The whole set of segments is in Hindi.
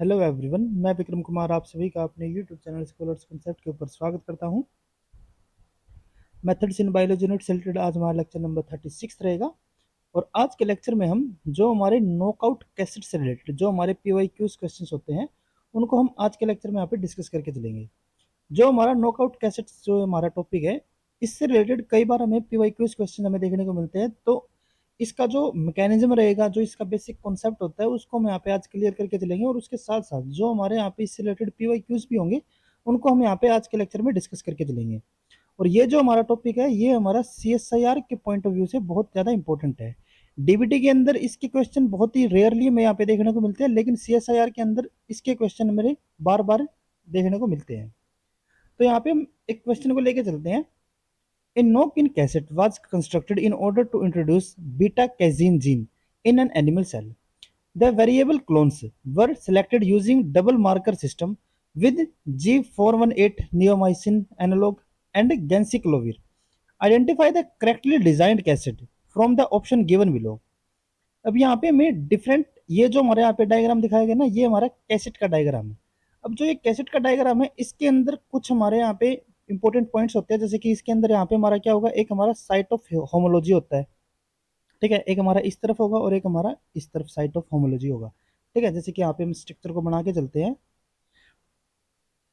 हेलो एवरीवन, मैं विक्रम कुमार आप सभी का अपने यूट्यूब चैनल स्कॉलर्स कॉन्सेप्ट के ऊपर स्वागत करता हूं। मेथड्स इन बायोलॉजी यूनिट से रिलेटेड आज हमारा लेक्चर नंबर 36 रहेगा। और आज के लेक्चर में हम जो हमारे नॉकआउट कैसेट से रिलेटेड जो हमारे पीवाईक्यूज क्वेश्चंस होते हैं उनको हम आज के लेक्चर में यहाँ पे डिस्कस करके चलेंगे। जो हमारा नॉकआउट कैसेट जो हमारा टॉपिक है, इससे रिलेटेड कई बार हमें पीवाईक्यूज क्वेश्चन हमें देखने को मिलते हैं। तो इसका जो मैकेनिज्म रहेगा, जो इसका बेसिक कॉन्सेप्ट होता है, उसको हम यहाँ पे आज क्लियर करके चलेंगे। और उसके साथ साथ जो हमारे यहाँ पे इससे रिलेटेड पीवाईक्यूज भी होंगे उनको हम यहाँ पे आज के लेक्चर में डिस्कस करके चलेंगे। और ये जो हमारा टॉपिक है ये हमारा सीएसआईआर के पॉइंट ऑफ व्यू से बहुत ज़्यादा इंपॉर्टेंट है। डीबीटी के अंदर इसके क्वेश्चन बहुत ही रेयरली हमें यहाँ पे देखने को मिलते हैं, लेकिन सीएसआईआर के अंदर इसके क्वेश्चन मेरे बार बार देखने को मिलते हैं। तो यहाँ पे हम एक क्वेश्चन को लेके चलते हैं। A knock-in cassette was constructed in order to introduce beta-casein gene in an animal cell. The variable clones were selected using double marker system with G418 neomycin analog and ganciclovir. Identify the correctly designed cassette from the option given below. अब यहाँ पे हमें डिफरेंट, ये जो हमारे यहाँ पे डायग्राम दिखाया गया ना, ये हमारा कैसेट का डायग्राम है। अब जो ये कैसेट का डायग्राम है, इसके अंदर कुछ हमारे यहाँ पे इंपॉर्टेंट पॉइंट्स होते हैं। जैसे कि इसके अंदर यहाँ पे हमारा क्या होगा, एक हमारा साइट ऑफ होमोलॉजी होता है, ठीक है। एक हमारा इस तरफ होगा और एक हमारा इस तरफ साइट ऑफ होमोलॉजी होगा, ठीक है। जैसे कि यहाँ पे हम स्ट्रक्चर को बना के चलते हैं,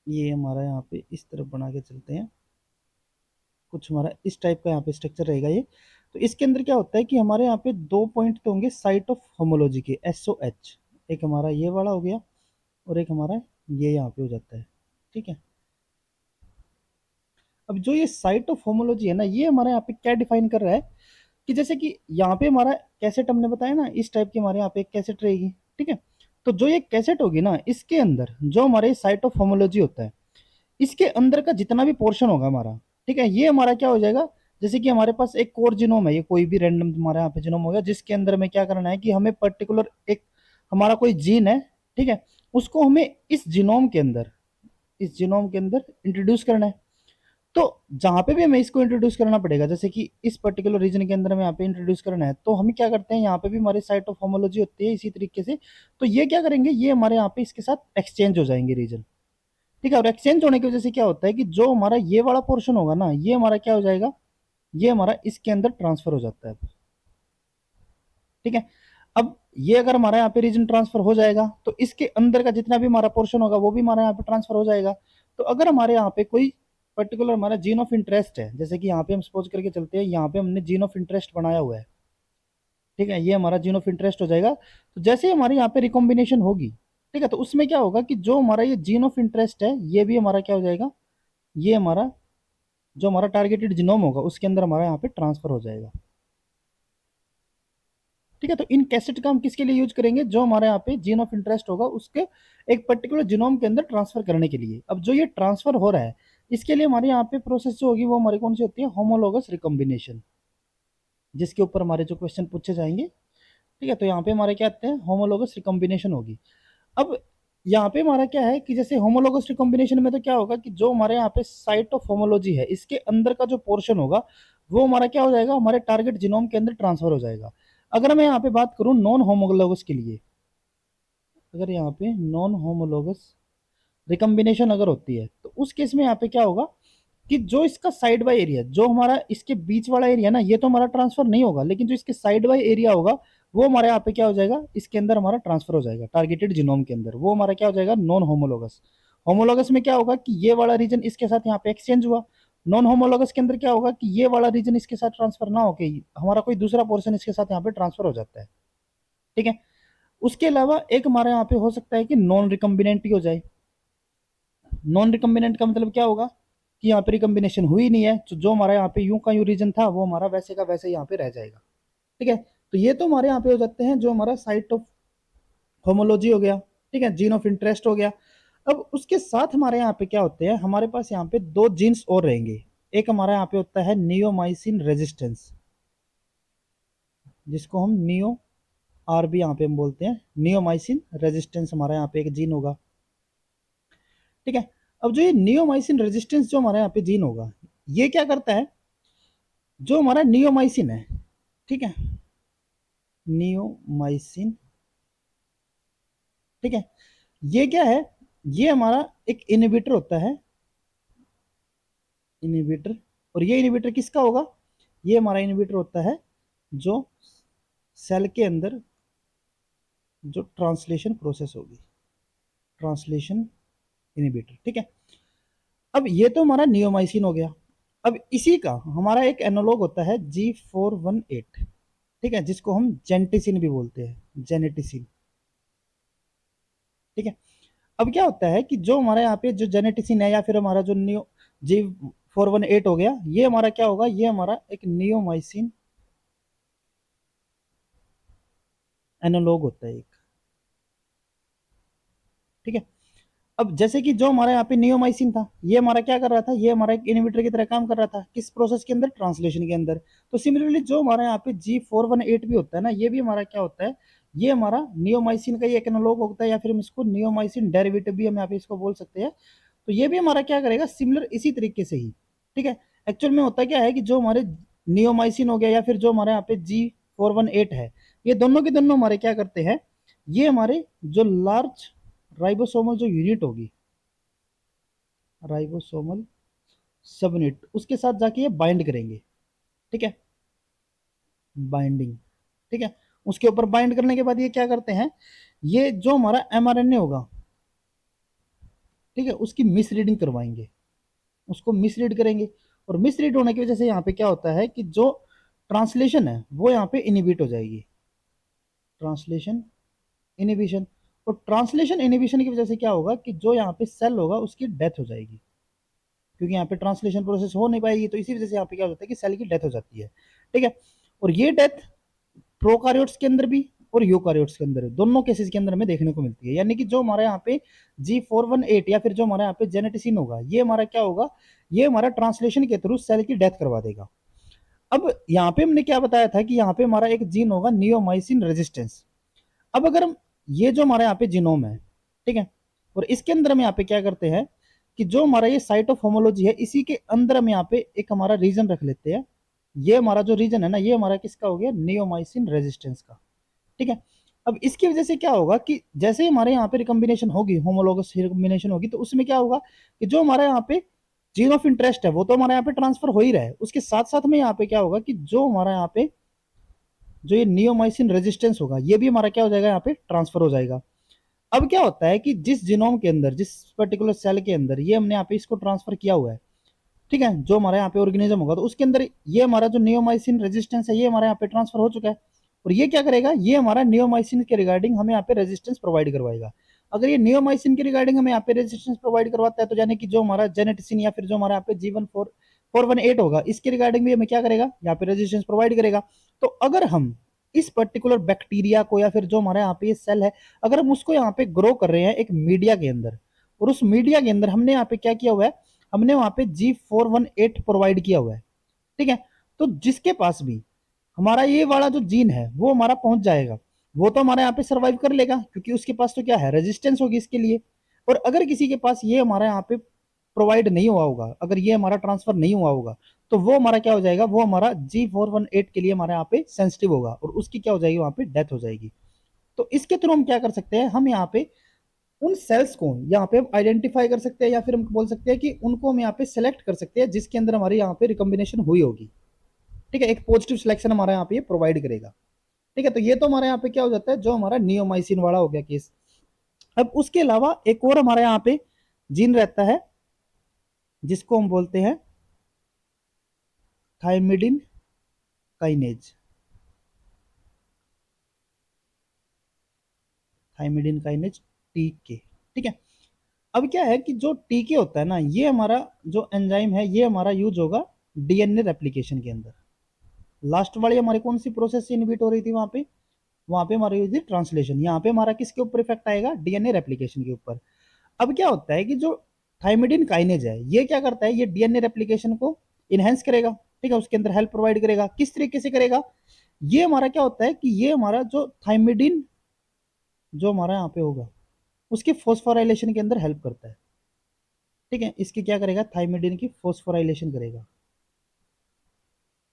ये हमारा यहाँ पे इस तरफ बना के चलते हैं, कुछ हमारा इस टाइप का यहाँ पे स्ट्रक्चर रहेगा ये। तो इसके अंदर क्या होता है कि हमारे यहाँ पे दो पॉइंट तो होंगे साइट ऑफ होमोलॉजी के, SOH। एक हमारा ये वाला हो गया और एक हमारा ये यहाँ पे हो जाता है, ठीक है। अब जो ये साइट ऑफ होमोलॉजी है ना, ये हमारे यहाँ पे क्या डिफाइन कर रहा है कि जैसे कि यहाँ पे हमारा कैसेट हमने बताया ना, इस टाइप की हमारे यहाँ पे एक कैसेट रहेगी, ठीक है। तो जो ये कैसेट होगी ना, इसके अंदर जो हमारे साइट ऑफ होमोलॉजी होता है, इसके अंदर का जितना भी पोर्शन होगा हमारा, ठीक है, ये हमारा क्या हो जाएगा। जैसे कि हमारे पास एक कोर जीनोम है, ये कोई भी रैंडम हमारे यहाँ पे जीनोम हो गया, जिसके अंदर में क्या करना है कि हमें पर्टिकुलर एक हमारा कोई जीन है, ठीक है, उसको हमें इस जीनोम के अंदर इंट्रोड्यूस करना है। तो जहां पे भी हमें इसको इंट्रोड्यूस करना पड़ेगा, जैसे कि इस पर्टिकुलर रीजन के अंदर में यहाँ पे इंट्रोड्यूस करना है, तो हम क्या करते हैं, यहाँ पे भी हमारी साइट ऑफ होमोलॉजी होती है इसी तरीके से। तो ये क्या करेंगे, ये हमारे यहाँ पे इसके साथ एक्सचेंज हो जाएंगे रीजन, ठीक है। और एक्सचेंज होने की वजह से क्या होता है कि जो हमारा ये वाला पोर्शन होगा ना, ये हमारा क्या हो जाएगा, ये हमारा इसके अंदर ट्रांसफर हो जाता है, ठीक है। अब ये अगर हमारा यहाँ पे रीजन ट्रांसफर हो जाएगा तो इसके अंदर का जितना भी हमारा पोर्शन होगा वो भी हमारे यहाँ पे ट्रांसफर हो जाएगा। तो अगर हमारे यहाँ पे कोई पर्टिकुलर हमारा जीन ऑफ इंटरेस्ट है, जैसे कि यहाँ पे हम सपोज करके चलते हैं, यहाँ पे हमने जीन ऑफ इंटरेस्ट बनाया हुआ है, ठीक है, ये हमारा जीन ऑफ इंटरेस्ट हो जाएगा। तो जैसे ही हमारे यहाँ पे रिकॉम्बिनेशन होगी, ठीक है, तो उसमें क्या होगा कि जो हमारा ये जीन ऑफ इंटरेस्ट है, ये भी हमारा क्या हो जाएगा, ये हमारा जो हमारा टारगेटेड जीनोम होगा उसके अंदर हमारा यहाँ पे ट्रांसफर हो जाएगा, ठीक है। तो इन कैसेट का हम किसके लिए यूज करेंगे, जो हमारे यहाँ पे जीन ऑफ इंटरेस्ट होगा उसके एक पर्टिकुलर जीनोम के अंदर ट्रांसफर करने के लिए। अब जो ये ट्रांसफर हो रहा है, इसके लिए हमारे यहाँ पे प्रोसेस जो होगी वो हमारी कौन सी होती है, होमोलोगस रिकॉम्बिनेशन, जिसके ऊपर हमारे जो क्वेश्चन पूछे जाएंगे, ठीक है। तो यहाँ पे हमारे क्या आते हैं, होमोलोगस रिकॉम्बिनेशन होगी। अब यहाँ पे हमारा क्या है कि जैसे होमोलोगस रिकॉम्बिनेशन में तो क्या होगा कि जो हमारे यहाँ पे साइट ऑफ होमोलॉजी है, इसके अंदर का जो पोर्शन होगा वो हमारा क्या हो जाएगा, हमारे टारगेट जीनोम के अंदर ट्रांसफर हो जाएगा। अगर मैं यहाँ पे बात करूँ नॉन होमोलोगस के लिए, अगर यहाँ पे नॉन होमोलोगस रिकम्बिनेशन अगर होती है, तो उस केस में यहाँ पे क्या होगा कि जो इसका साइड बाय एरिया, जो हमारा इसके बीच वाला एरिया ना, ये तो हमारा ट्रांसफर नहीं होगा, लेकिन जो इसके साइड बाय एरिया होगा वो हमारे यहाँ पे क्या हो जाएगा, इसके अंदर हमारा ट्रांसफर हो जाएगा टारगेटेड जीनोम के अंदर, वो हमारा क्या हो जाएगा, नॉन होमोलोगस। होमोलोगस में क्या होगा कि ये वाला रीजन इसके साथ यहाँ पे एक्सचेंज हुआ। नॉन होमोलोगस के अंदर क्या होगा कि ये वाला रीजन इसके साथ ट्रांसफर ना होके हमारा कोई दूसरा पोर्शन इसके साथ यहाँ पे ट्रांसफर हो जाता है, ठीक है। उसके अलावा एक हमारे यहाँ पे हो सकता है कि नॉन रिकम्बिनेंट ही हो जाए। नॉन रिकम्बिनेंट का मतलब क्या होगा कि यहाँ पे रिकम्बिनेशन हुई नहीं है, तो जो हमारा यहाँ पे यूं का यूं रीजन था वो हमारा वैसे का वैसे यहाँ पे रह जाएगा, ठीक है। तो ये तो हमारे यहाँ पे हो जाते हैं जो हमारा साइट ऑफ होमोलॉजी हो गया, ठीक है, जीन ऑफ इंटरेस्ट हो गया। अब उसके साथ हमारे यहाँ पे क्या होते हैं, हमारे पास यहाँ पे दो जीन्स और रहेंगे। एक हमारा यहाँ पे होता है नियोमाइसिन रेजिस्टेंस, जिसको हम नियो आर भी यहाँ पे हम बोलते हैं, नियोमाइसिन रेजिस्टेंस हमारा यहाँ पे एक जीन होगा, ठीक है। अब जो ये नियोमाइसिन रेजिस्टेंस जो हमारे यहाँ पे जीन होगा, ये क्या करता है, जो हमारा नियोमाइसिन है, ठीक है, नियोमाइसिन, ठीक है, ये क्या है, ये हमारा एक इनहिबिटर होता है, इनहिबिटर। और ये इनहिबिटर किसका होगा, ये हमारा इनहिबिटर होता है जो सेल के अंदर जो ट्रांसलेशन प्रोसेस होगी, ट्रांसलेशन इनहिबिटर, ठीक है। अब ये तो हमारा नियोमाइसिन हो गया। अब इसी का हमारा एक एनालॉग होता है G418, ठीक है, जिसको हम जेनेटिसिन भी बोलते हैं, जेनेटिसिन, ठीक है। अब क्या होता है कि जो हमारे यहाँ पे जो जेनेटिसिन है या फिर हमारा जो नियो G418 हो गया, ये हमारा क्या होगा, ये हमारा एक नियोमाइसिन एनालॉग होता है एक, ठीक है। अब जैसे कि जो हमारे यहाँ पे नियोमाइसिन था, ये हमारा क्या कर रहा था, ये हमारा एक इनहिबिटर की तरह काम कर रहा था, किस प्रोसेस के अंदर, ट्रांसलेशन के अंदर। तो सिमिलरली जो हमारे यहाँ पे G418 भी होता है ना, ये भी हमारा क्या होता है, ये हमारा नियोमाइसिन का ही एक एनालॉग होता है, या फिर हम इसको नियोमाइसिन डेरिवेटिव भी हम यहाँ पे इसको बोल सकते हैं। तो ये भी हमारा क्या करेगा, सिमिलर इसी तरीके से ही, ठीक है। एक्चुअल में होता क्या है कि जो हमारे नियोमाइसिन हो गया या फिर जो हमारे यहाँ पे G418 है, ये दोनों के दोनों हमारे क्या करते हैं, ये हमारे जो लार्ज राइबोसोमल जो यूनिट होगी, राइबोसोमल सबयूनिट, उसके साथ जाके ये बाइंड करेंगे, ठीक है, बाइंडिंग, ठीक है। उसके ऊपर बाइंड करने के बाद ये क्या करते हैं, ये जो हमारा एमआरएनए होगा, ठीक है, उसकी मिसरीडिंग करवाएंगे, उसको मिसरीड करेंगे। और मिसरीड होने की वजह से यहाँ पे क्या होता है कि जो ट्रांसलेशन है वो यहाँ पे इनिबिट हो जाएगी, ट्रांसलेशन इनिबिशन। और ट्रांसलेशन इनिबिशन की वजह से क्या होगा कि जो यहाँ पे सेल होगा उसकी डेथ हो जाएगी, क्योंकि यहाँ पे ट्रांसलेशन प्रोसेस हो नहीं पाएगी, तो इसी वजह से यहाँ पे क्या होता है कि सेल की डेथ हो जाती है, ठीक है। और ये डेथ प्रोकार्योट्स के अंदर भी और यूकार्योट्स के अंदर, दोनों केसेस के अंदर हमें देखने को मिलती है। यानी कि जो हमारे यहाँ पे G418 या फिर जो हमारे यहाँ पे जेनेटिसिन होगा, ये हमारा क्या होगा, ये हमारा ट्रांसलेशन के थ्रू सेल की डेथ करवा देगा। अब यहाँ पे हमने क्या बताया था कि यहाँ पे हमारा एक जीन होगा नियोमाइसिन रेजिस्टेंस। अब अगर हम ये जो हमारे यहाँ पे जीनोम है, ठीक है, और इसके अंदर हम यहाँ पे क्या करते हैं कि जो हमारा ये साइट ऑफ होमोलॉजी है, इसी के अंदर हम यहाँ पे एक हमारा रीजन रख लेते हैं। ये हमारा जो रीजन है ना, ये हमारा किसका हो गया, नियोमाइसिन रेजिस्टेंस का, ठीक है। अब इसकी वजह से क्या होगा कि जैसे ही हमारे यहाँ पे रिकम्बिनेशन होगी, होमोलॉगस रिकम्बिनेशन होगी, तो उसमें क्या होगा कि जो हमारे यहाँ पे जीन ऑफ इंटरेस्ट है वो तो हमारे यहाँ पे ट्रांसफर हो ही रहा है, उसके साथ साथ में यहाँ पे क्या होगा कि जो हमारा यहाँ पे जो ये नियोमाइसिन रेजिस्टेंस होगा, ये भी हमारा क्या हो जाएगा, यहाँ पे ट्रांसफर हो जाएगा। अब क्या होता है कि जिस जीनोम के अंदर, जिस पर्टिकुलर सेल के अंदर ये हमने यहाँ पे इसको ट्रांसफर किया हुआ है, ठीक है, जो हमारे यहाँ पे ऑर्गेनिज्म होगा, तो उसके अंदर ये हमारा जो नियोमाइसिन रेजिस्टेंस है ये हमारे यहाँ पे ट्रांसफर हो चुका है। और ये क्या करेगा, ये हमारा नियोमाइसिन के रिगार्डिंग हमें यहाँ पे रेजिस्टेंस प्रोवाइड करवाएगा। अगर ये नियोमाइसिन के रिगार्डिंग हमें यहाँ पे रेजिस्टेंस प्रोवाइड करवाता है, तो यानी कि जो हमारा जेनेटिसिन या फिर जो हमारा यहाँ पे G418 होगा, इसके रिगार्डिंग भी हमें क्या करेगा, यहाँ पे रेजिस्टेंस प्रोवाइड करेगा। तो अगर हम इस पर्टिकुलर बैक्टीरिया को या फिर जो हमारे यहाँ पे ये सेल है, अगर हम उसको यहाँ पे ग्रो कर रहे हैं एक मीडिया के अंदर, और उस मीडिया के अंदर हमने यहाँ पे क्या किया हुआ है, हमने वहां पे G418 प्रोवाइड किया हुआ है, ठीक है। तो जिसके पास भी हमारा ये वाला जो जीन है वो हमारा पहुंच जाएगा, वो तो हमारे यहाँ पे सर्वाइव कर लेगा, क्योंकि उसके पास तो क्या है, रेजिस्टेंस होगी इसके लिए। और अगर किसी के पास ये हमारा यहाँ पे प्रोवाइड नहीं हुआ होगा, अगर ये हमारा ट्रांसफर नहीं हुआ होगा, तो वो हमारा क्या हो जाएगा, वो हमारा G418 के लिए हमारे यहाँ पे सेंसिटिव होगा, और उसकी क्या हो जाएगी, वहां पे डेथ हो जाएगी। तो इसके थ्रू हम क्या कर सकते हैं, हम यहाँ पे उन सेल्स को यहाँ पे आइडेंटिफाई कर सकते हैं, या फिर हम बोल सकते हैं कि उनको हम यहाँ पे सेलेक्ट कर सकते हैं जिसके अंदर हमारी यहाँ पे रिकॉम्बिनेशन हुई होगी, ठीक है। एक पॉजिटिव सिलेक्शन हमारा यहाँ पे प्रोवाइड करेगा, ठीक है। तो ये तो हमारे यहाँ पे क्या हो जाता है, जो हमारा नियोमाइसिन वाला हो गया केस। अब उसके अलावा एक और हमारे यहाँ पे जीन रहता है जिसको हम बोलते हैं थाइमिडिन काइनेज, थाइमिडिन काइनेज, टीके, ठीक है। अब क्या है कि जो टीके होता है ना, ये हमारा जो एंजाइम है ये हमारा यूज होगा डीएनए रेप्लिकेशन के अंदर। लास्ट वाली हमारी कौन सी प्रोसेस से इनहिबिट हो रही थी, वहां पे हमारी हुई थी ट्रांसलेशन। यहाँ पे हमारा किसके ऊपर इफेक्ट आएगा, डीएनए रेप्लिकेशन के ऊपर। अब क्या होता है कि जो थाइमिडिन काइनेज है ये क्या करता है, ये डीएनए रेप्लिकेशन को इनहेंस करेगा, ठीक है, उसके अंदर हेल्प प्रोवाइड करेगा। किस तरीके से करेगा, ये हमारा क्या होता है कि ये हमारा जो थाइमिडिन जो हमारा यहाँ पे होगा उसके फॉस्फोराइलेशन के अंदर हेल्प करता है, ठीक है। इसकी क्या करेगा, थाइमिडिन की फॉस्फोराइलेशन करेगा।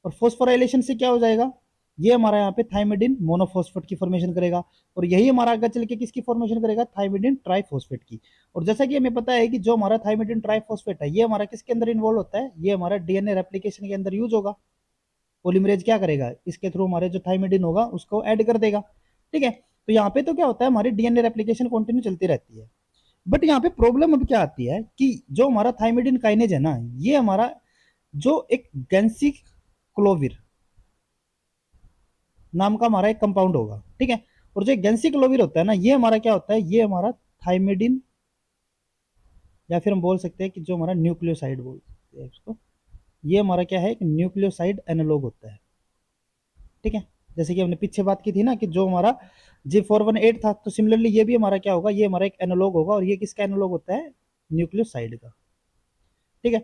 और फॉस्फोराइलेशन से क्या हो जाएगा, ये हमारा यहाँ पे थाइमिडिन मोनोफॉस्फेट की फॉर्मेशन करेगा, और यही हमारा आगे चल के किसकी फॉर्मेशन करेगा, थाइमिडिन ट्राइफॉस्फेट की। और जैसा कि हमें पता है कि जो हमारा थाइमिडिन ट्राइफॉस्फेट है ये हमारा किसके अंदर इन्वॉल्व होता है, ये हमारा डीएनए रेप्लिकेशन के अंदर यूज होगा। पोलीमरेज क्या करेगा, इसके थ्रू हमारे जो थाइमिडिन होगा उसको ऐड कर देगा। ठीक है, तो यहाँ पे तो क्या होता है, हमारी डीएनए रेप्लिकेशन कंटिन्यू चलती रहती है। बट यहाँ पे प्रॉब्लम अब क्या आती है कि जो हमारा थाइमिडिन काइनेज है ना, ये हमारा जो एक गैंसी क्लोविर नाम का हमारा एक कंपाउंड होगा। ठीक है, और जो गैंसी क्लोविर होता है ना, ये हमारा क्या होता है, ये हमारा थाइमिडिन, या फिर हम बोल सकते हैं कि जो हमारा न्यूक्लियोसाइड बोल सकते हैं इसको, ये हमारा क्या है, एक न्यूक्लियोसाइड एनालॉग होता है। ठीक है, जैसे कि हमने पीछे बात की थी ना कि जो हमारा G418 था, तो सिमिलरली ये भी हमारा क्या होगा, ये हमारा एक एनालॉग होगा, और ये किसका एनालॉग होता है, न्यूक्लियोसाइड का। ठीक है,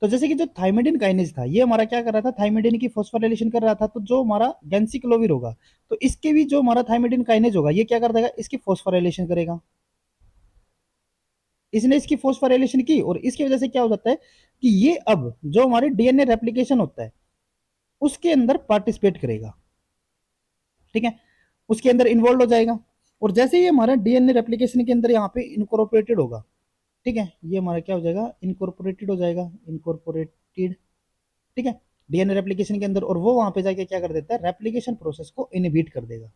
तो जैसे कि जो थाइमिडिन काइनेज था, ये हमारा क्या कर रहा था, थाइमिडिन की फॉस्फोराइलेशन कर रहा था, तो जो हमारा गैंसिक्लोविर होगा, तो इसके भी जो हमारा थाइमिडिन काइनेज होगा, ये क्या कर देगा, इसकी फॉस्फोराइलेशन करेगा। इसने इसकी फॉस्फोराइलेशन की, और इसकी वजह से क्या हो जाता है कि ये अब जो हमारे डीएनए रेप्लिकेशन होता है उसके अंदर पार्टिसिपेट करेगा। ठीक है, उसके अंदर इन्वॉल्व हो जाएगा, और जैसे ही हमारा डीएनए रेप्लिकेशन के अंदर यहाँ पे इनकॉर्पोरेटेड होगा, ठीक है, ये हमारा क्या हो जाएगा, इनकॉर्पोरेटेड हो जाएगा, इनकॉर्पोरेटेड। ठीक है, डीएनए रेप्लिकेशन के अंदर, और वो वहां पे जाके क्या कर देता है, रेप्लिकेशन प्रोसेस को इनहिबिट कर देगा,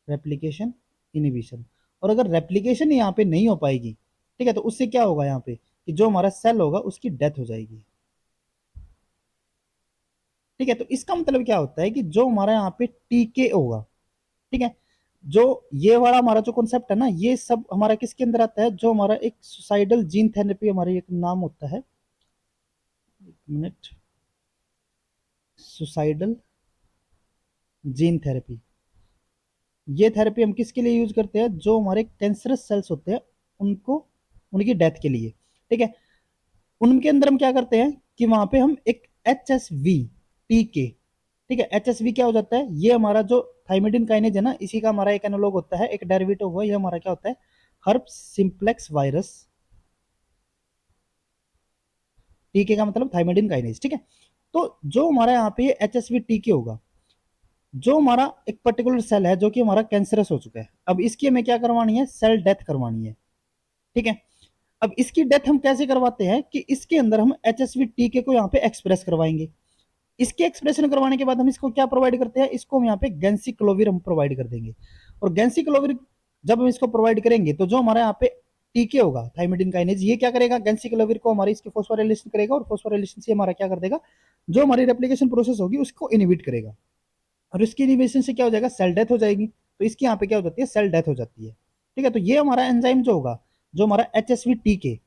रेप्लिकेशन इनहिबिशन। और अगर रेप्लिकेशन यहाँ पे नहीं हो पाएगी, ठीक है, तो उससे क्या होगा यहाँ पे कि जो हमारा सेल होगा उसकी डेथ हो जाएगी। ठीक है, तो इसका मतलब क्या होता है कि जो हमारा यहाँ पे टीके होगा, ठीक है, जो ये वाला हमारा जो कॉन्सेप्ट है ना, ये सब हमारा किसके अंदर आता है, जो हमारा एक सुसाइडल जीन थेरेपी हमारा एक नाम होता है, एक मिनट, सुसाइडल जीन थेरेपी। ये थेरेपी हम किसके लिए यूज करते हैं, जो हमारे कैंसरस सेल्स होते हैं उनको, उनकी डेथ के लिए। ठीक है, उनके अंदर हम क्या करते हैं कि वहां पे हम एक HSV टीके, ठीक है, HSV क्या हो जाता है, ये हमारा जो थाइमिडिन काइनेज है ना, इसी का हमारा एक एनालॉग होता है, एक डेरिवेटिव हुआ, ये हमारा क्या होता है, हर्प सिंप्लेक्स वायरस। टीके का मतलब थाइमिडिन काइनेज। ठीक है, तो जो हमारा यहाँ पे HSV टीके होगा, जो हमारा एक पर्टिकुलर सेल है जो कि हमारा कैंसरस हो चुका है, अब इसकी हमें क्या करवानी है, सेल डेथ करवानी है। ठीक है, अब इसकी डेथ हम कैसे करवाते हैं कि इसके अंदर हम HSV टीके को यहाँ पे एक्सप्रेस करवाएंगे। इसके एक्सप्रेशन करवाने के बाद हम इसको क्या प्रोवाइड करते हैं, इसको हम यहाँ पे गैंसिक्लोविर हम प्रोवाइड कर देंगे। और गैंसिक्लोविर जब हम इसको प्रोवाइड करेंगे, तो जो हमारे यहाँ पे टीके होगा थाइमिडिन काइनेज, ये क्या करेगा, गैंसिक्लोविर को हमारी इसकी फॉस्फोराइलेशन करेगा, और फॉस्फोराइलेशन से हमारा क्या कर देगा, जो हमारी रेप्लिकेशन प्रोसेस होगी उसको इनहिबिट करेगा, और इसकी इनिवेशन से क्या हो जाएगा, सेल डेथ हो जाएगी। तो इसकी यहाँ पे क्या हो जाती है, सेल डेथ हो जाती है। ठीक है, तो ये हमारा एंजाइम जो होगा, जो हमारा HSV टीके,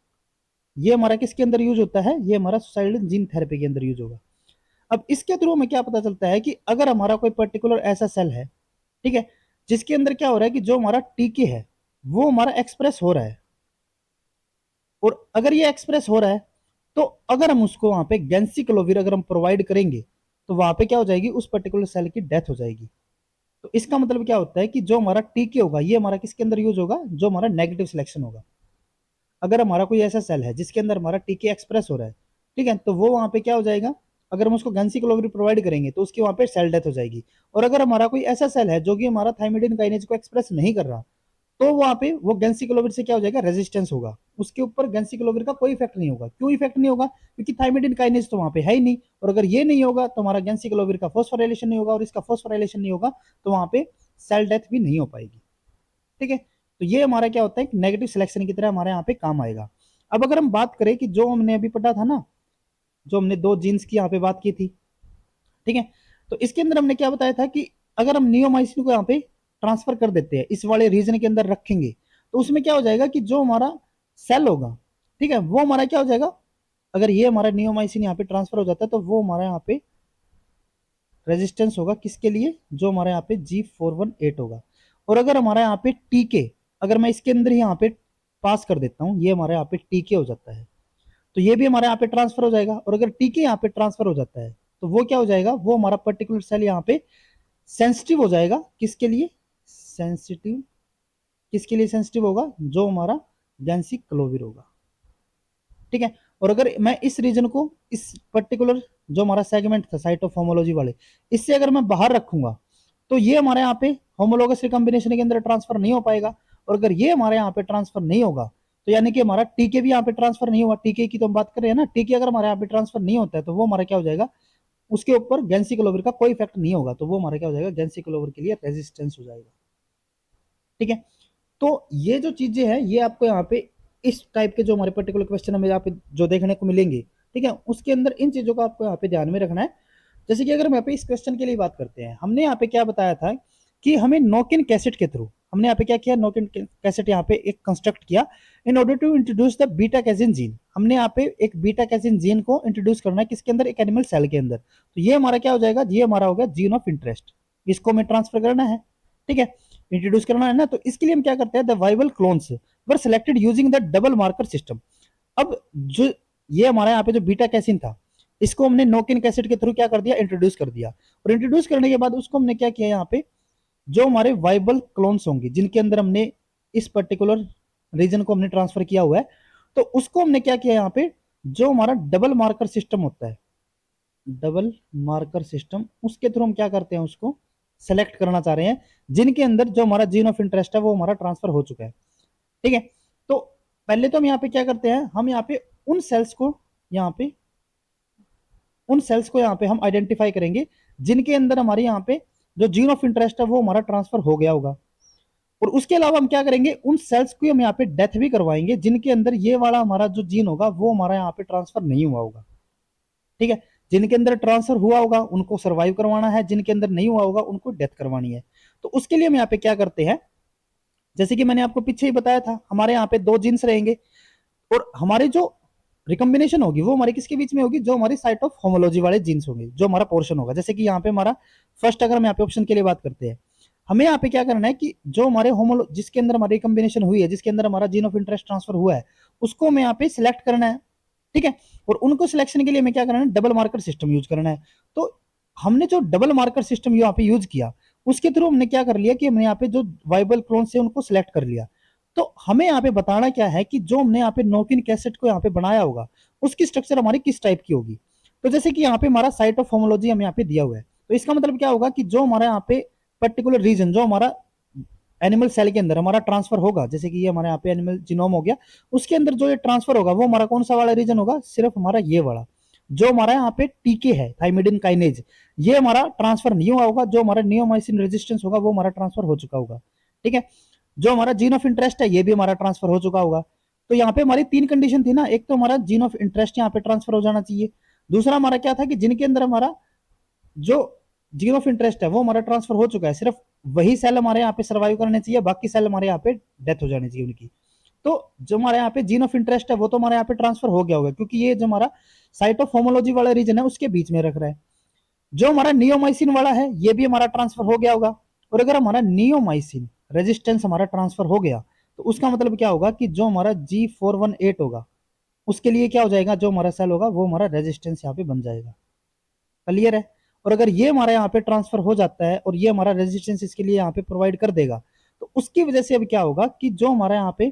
ये हमारा किसके अंदर यूज होता है, ये हमारा सुसाइडल जीन थेरेपी के अंदर यूज होगा। अब इसके थ्रू हमें क्या पता चलता है कि अगर हमारा कोई पर्टिकुलर ऐसा सेल है, ठीक है, जिसके अंदर क्या हो रहा है कि जो हमारा टीके है वो हमारा एक्सप्रेस हो रहा है, और अगर ये एक्सप्रेस हो रहा है, तो अगर हम उसको वहां पे गैंसिक्लोविर अगर हम प्रोवाइड करेंगे, तो वहां पे क्या हो जाएगी, उस पर्टिकुलर सेल की डेथ हो जाएगी। तो इसका मतलब क्या होता है कि जो हमारा टीके होगा, ये हमारा किसके अंदर यूज होगा, जो हमारा नेगेटिव सिलेक्शन होगा। अगर हमारा कोई ऐसा सेल है जिसके अंदर हमारा टीके एक्सप्रेस हो रहा है, ठीक है, तो वो वहां पे क्या हो जाएगा, अगर हम उसको गैंसिक्लोविर प्रोवाइड करेंगे तो उसकी वहां पे सेल डेथ हो जाएगी। और अगर हमारा कोई ऐसा सेल है जो कि हमारा थाइमिडिन काइनेज को एक्सप्रेस नहीं कर रहा, तो वहां पे वो गैंसिक्लोविर से क्या हो जाएगा, रेजिस्टेंस होगा, उसके ऊपर गैंसिक्लोविर का कोई इफेक्ट नहीं होगा। क्यों इफेक्ट नहीं होगा, क्योंकि थाइमिडिन काइनेज तो वहां पे है ही नहीं, और अगर ये नहीं होगा तो हमारा गैंसिक्लोविर का फॉस्फोराइलेशन नहीं होगा, और इसका फॉस्फोराइलेशन नहीं होगा तो वहां पे सेल डेथ भी नहीं हो पाएगी। ठीक है, तो ये हमारा क्या होता है, नेगेटिव सिलेक्शन की तरह हमारे यहाँ पे काम आएगा। अब अगर हम बात करें कि जो हमने अभी पढ़ा था ना, जो हमने दो जीन्स की यहाँ पे बात की थी, ठीक है, तो इसके अंदर हमने क्या बताया था कि अगर हम नियोमाइसिन को यहाँ पे ट्रांसफर कर देते हैं, इस वाले रीजन के अंदर रखेंगे, तो उसमें क्या हो जाएगा कि जो हमारा सेल होगा, ठीक है, वो हमारा क्या हो जाएगा, अगर ये हमारा नियोमाइसिन यहाँ पे ट्रांसफर हो जाता है, तो वो हमारा यहाँ पे रेजिस्टेंस होगा किसके लिए, जो हमारे यहाँ पे G418 होगा। और अगर हमारा यहाँ पे टीके, अगर मैं इसके अंदर ही यहाँ पे पास कर देता हूँ, ये हमारे यहाँ पे टीके हो जाता है, तो ये भी हमारे यहाँ पे ट्रांसफर हो जाएगा। और अगर टीके यहाँ पे ट्रांसफर हो जाता है, तो वो क्या हो जाएगा, वो हमारा पर्टिकुलर सेल यहाँ पे सेंसिटिव हो जाएगा, किसके लिए, सेंसिटिव, किसके लिए सेंसिटिव होगा, जो हमारा गैंसिक्लोविर होगा। ठीक है, और अगर मैं इस रीजन को, इस पर्टिकुलर जो हमारा सेगमेंट था साइट ऑफ होमोलॉजी वाले, इससे अगर मैं बाहर रखूंगा तो ये हमारे यहाँ पे होमोलोगस रिकॉम्बिनेशन के अंदर ट्रांसफर नहीं हो पाएगा। और अगर ये हमारे यहाँ पे ट्रांसफर नहीं होगा तो यानी कि हमारा टीके भी यहाँ पे ट्रांसफर नहीं होगा। टीके की तो हम बात कर रहे हैं ना, टीके अगर हमारे यहाँ पे ट्रांसफर नहीं होता है तो वो हमारा क्या हो जाएगा, उसके ऊपर गैंसी क्लोवर का कोई इफेक्ट नहीं होगा, तो वो हमारा क्या हो जाएगा, गैंसी क्लोवर के लिए रेजिस्टेंस हो जाएगा। ठीक है, तो ये जो चीजें हैं ये आपको यहाँ पे इस टाइप के जो हमारे पर्टिकुलर क्वेश्चन हमें यहाँ पे जो देखने को मिलेंगे, ठीक है, उसके अंदर इन चीजों को आपको यहाँ पे ध्यान में रखना है। जैसे कि अगर हम यहाँ पे इस क्वेश्चन के लिए बात करते हैं, हमने यहाँ पे क्या बताया था कि हमें नोकिन कैसेट के थ्रू, हमने यहाँ पे क्या किया, नोकिन कैसेट यहाँ पे एक कंस्ट्रक्ट किया in order to introduce the beta casein gene. हमने यहाँ पे एक बीटा कैसिन जीन को इंट्रोड्यूस करना है किसके अंदर, एक एनिमल सेल के अंदर। तो ये हमारा क्या हो जाएगा, ये हमारा हो गया जीन ऑफ इंटरेस्ट, इसको हमें ट्रांसफर करना है। ठीक है, इंट्रोड्यूस करना है ना, तो इसके लिए हम क्या करते हैं, the viable clones were selected using the double marker system. अब जो ये हमारा यहाँ पे जो बीटा कैसिन था, इसको हमने नोकिन कैसेट के थ्रू क्या कर दिया, इंट्रोड्यूस कर दिया। और इंट्रोड्यूस करने के बाद उसको हमने क्या किया, यहाँ पे जो हमारे वाइबल क्लोन्स होंगे जिनके अंदर हमने इस पर्टिकुलर रीजन को हमने ट्रांसफर किया हुआ है, तो उसको हमने क्या किया, यहाँ पे जो हमारा डबल मार्कर सिस्टम होता है, डबल मार्कर सिस्टम, उसके थ्रू हम क्या करते हैं, उसको सेलेक्ट करना चाह रहे हैं जिनके अंदर जो हमारा जीन ऑफ इंटरेस्ट है वो हमारा ट्रांसफर हो चुका है। ठीक है, तो पहले तो हम यहाँ पे क्या करते हैं, हम यहाँ पे उन सेल्स को यहाँ पे उन सेल्स को यहाँ पे हम आइडेंटिफाई करेंगे जिनके अंदर हमारे यहाँ पे जो जीन ऑफ इंटरेस्ट है वो हमारा ट्रांसफर हो गया होगा। और उसके अलावा हम क्या करेंगे, उन सेल्स को हम यहाँ पे डेथ भी करवाएंगे जिनके अंदर ये वाला हमारा जो जीन होगा वो हमारा यहाँ पे ट्रांसफर नहीं हुआ होगा। ठीक है, जिनके अंदर ट्रांसफर हुआ होगा उनको सर्वाइव करवाना है, जिनके अंदर नहीं हुआ होगा उनको डेथ करवानी है। तो उसके लिए हम यहाँ पे क्या करते हैं, जैसे कि मैंने आपको पीछे ही बताया था, हमारे यहाँ पे दो जीन्स रहेंगे और हमारी जो रिकॉम्बिनेशन होगी वो हमारी किसके बीच में होगी, जो हमारी साइट ऑफ होमोलॉजी वाले जीन्स होंगे, जो हमारा पोर्शन होगा। जैसे कि यहाँ पे हमारा फर्स्ट, अगर हम यहाँ पे ऑप्शन के लिए बात करते हैं, हमें यहाँ पे क्या करना है कि जो हमारे होमोलो जिसके अंदर हमारी रिकॉम्बिनेशन हुई है, जिसके अंदर हमारा जीन ऑफ इंटरेस्ट ट्रांसफर हुआ है, उसको हमें यहाँ पे सिलेक्ट करना है। ठीक है, और उनको सिलेक्शन के लिए हमें क्या करना है, डबल मार्कर सिस्टम यूज करना है। तो हमने जो डबल मार्कर सिस्टम यहाँ पे यूज किया, उसके थ्रू हमने क्या कर लिया कि हमने यहाँ पे जो वाइबल क्लोन से उनको सिलेक्ट कर लिया। तो हमें यहाँ पे बताना क्या है कि जो हमने यहाँ पे नोकिन कैसेट को यहाँ पे बनाया होगा उसकी स्ट्रक्चर हमारी किस टाइप की होगी। तो जैसे कि यहाँ पे हमारा साइट ऑफ होमोलॉजी हम यहाँ पे दिया हुआ है, तो इसका मतलब क्या होगा कि जो हमारा यहाँ पे पर्टिकुलर रीजन जो हमारा एनिमल सेल के अंदर हमारा ट्रांसफर होगा, जैसे कि ये हमारे यहाँ पे एनिमल जीनोम हो गया, उसके अंदर जो ये ट्रांसफर होगा वो हमारा कौन सा वाला रीजन होगा, सिर्फ हमारा ये वाला जो हमारा यहाँ पे टीके है, थाइमिडिन काइनेज, ये हमारा ट्रांसफर नहीं हुआ होगा। जो हमारा नियोमाइसिन रेजिस्टेंस होगा वो हमारा ट्रांसफर हो चुका होगा। ठीक है, जो हमारा जीन ऑफ इंटरेस्ट है ये भी हमारा ट्रांसफर हो चुका होगा। तो यहाँ पे हमारी तीन कंडीशन थी ना, एक तो हमारा जीन ऑफ इंटरेस्ट यहाँ पे ट्रांसफर हो जाना चाहिए, दूसरा हमारा क्या था कि जिनके अंदर हमारा जो जीन ऑफ इंटरेस्ट है वो हमारा ट्रांसफर हो चुका है, सिर्फ वही सेल हमारे यहाँ पे सर्वाइव करने चाहिए, बाकी सेल हमारे यहाँ पे डेथ हो जानी चाहिए उनकी। तो जो हमारे यहाँ पे जीन ऑफ इंटरेस्ट है वो तो हमारे यहाँ पे ट्रांसफर हो गया होगा, क्योंकि ये जो हमारा साइट ऑफ होमोलॉजी वाला रीजन है उसके बीच में रख रहा है। जो हमारा नियोमाइसिन वाला है ये भी हमारा ट्रांसफर हो गया होगा। और अगर हमारा नियोमाइसिन रेजिस्टेंस हमारा ट्रांसफर हो गया तो उसका मतलब क्या होगा कि जो हमारा G418 होगा उसके लिए क्या हो जाएगा, जो हमारा सेल होगा वो हमारा रेजिस्टेंस यहाँ पे बन जाएगा। क्लियर है, और अगर ये हमारे यहाँ पे ट्रांसफर हो जाता है और ये हमारा रेजिस्टेंस इसके लिए यहाँ पे प्रोवाइड कर देगा, तो उसकी वजह से अब क्या होगा कि जो हमारा यहाँ पे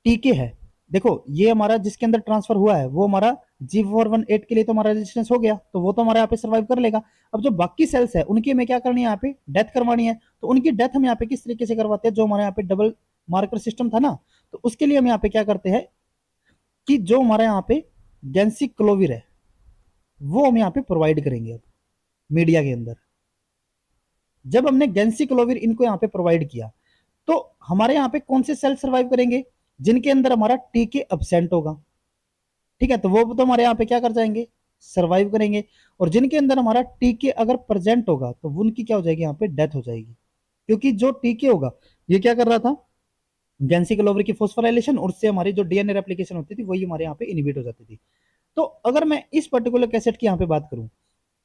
टीके है, देखो ये हमारा जिसके अंदर ट्रांसफर हुआ है वो हमारा G418 के लिए तो हमारा रेजिस्टेंस हो गया, तो वो तो हमारे यहाँ पे सर्वाइव कर लेगा। अब जो बाकी सेल्स है उनकी हमें क्या करनी है, यहाँ पे डेथ करवानी है। तो उनकी डेथ हम यहाँ पे किस तरीके से करवाते हैं, जो हमारे यहाँ पे डबल मार्कर सिस्टम था ना, तो उसके लिए हम यहाँ पे क्या करते हैं कि जो हमारे यहाँ पे गैंसी क्लोविर है वो हम यहाँ पे प्रोवाइड करेंगे। अब मीडिया के अंदर जब हमने गैंसी क्लोविर इनको यहाँ पे प्रोवाइड किया तो हमारे यहाँ पे कौन से सेल सर्वाइव करेंगे, जिनके अंदर हमारा टीके एब्सेंट होगा। ठीक है, तो वो तो हमारे यहाँ पे क्या कर जाएंगे, सर्वाइव करेंगे। और जिनके अंदर हमारा टीके अगर प्रेजेंट होगा तो उनकी क्या हो जाएगी, यहाँ पे डेथ हो जाएगी, क्योंकि जो टीके होगा ये क्या कर रहा था, गैंसी क्लोवर की फॉस्फोराइलेशन, और उससे हमारी जो डीएनए रेप्लिकेशन होती थी वही हमारे यहाँ पे इनहिबिट हो जाती थी। तो अगर मैं इस पर्टिकुलर कैसेट की यहाँ पे बात करूं,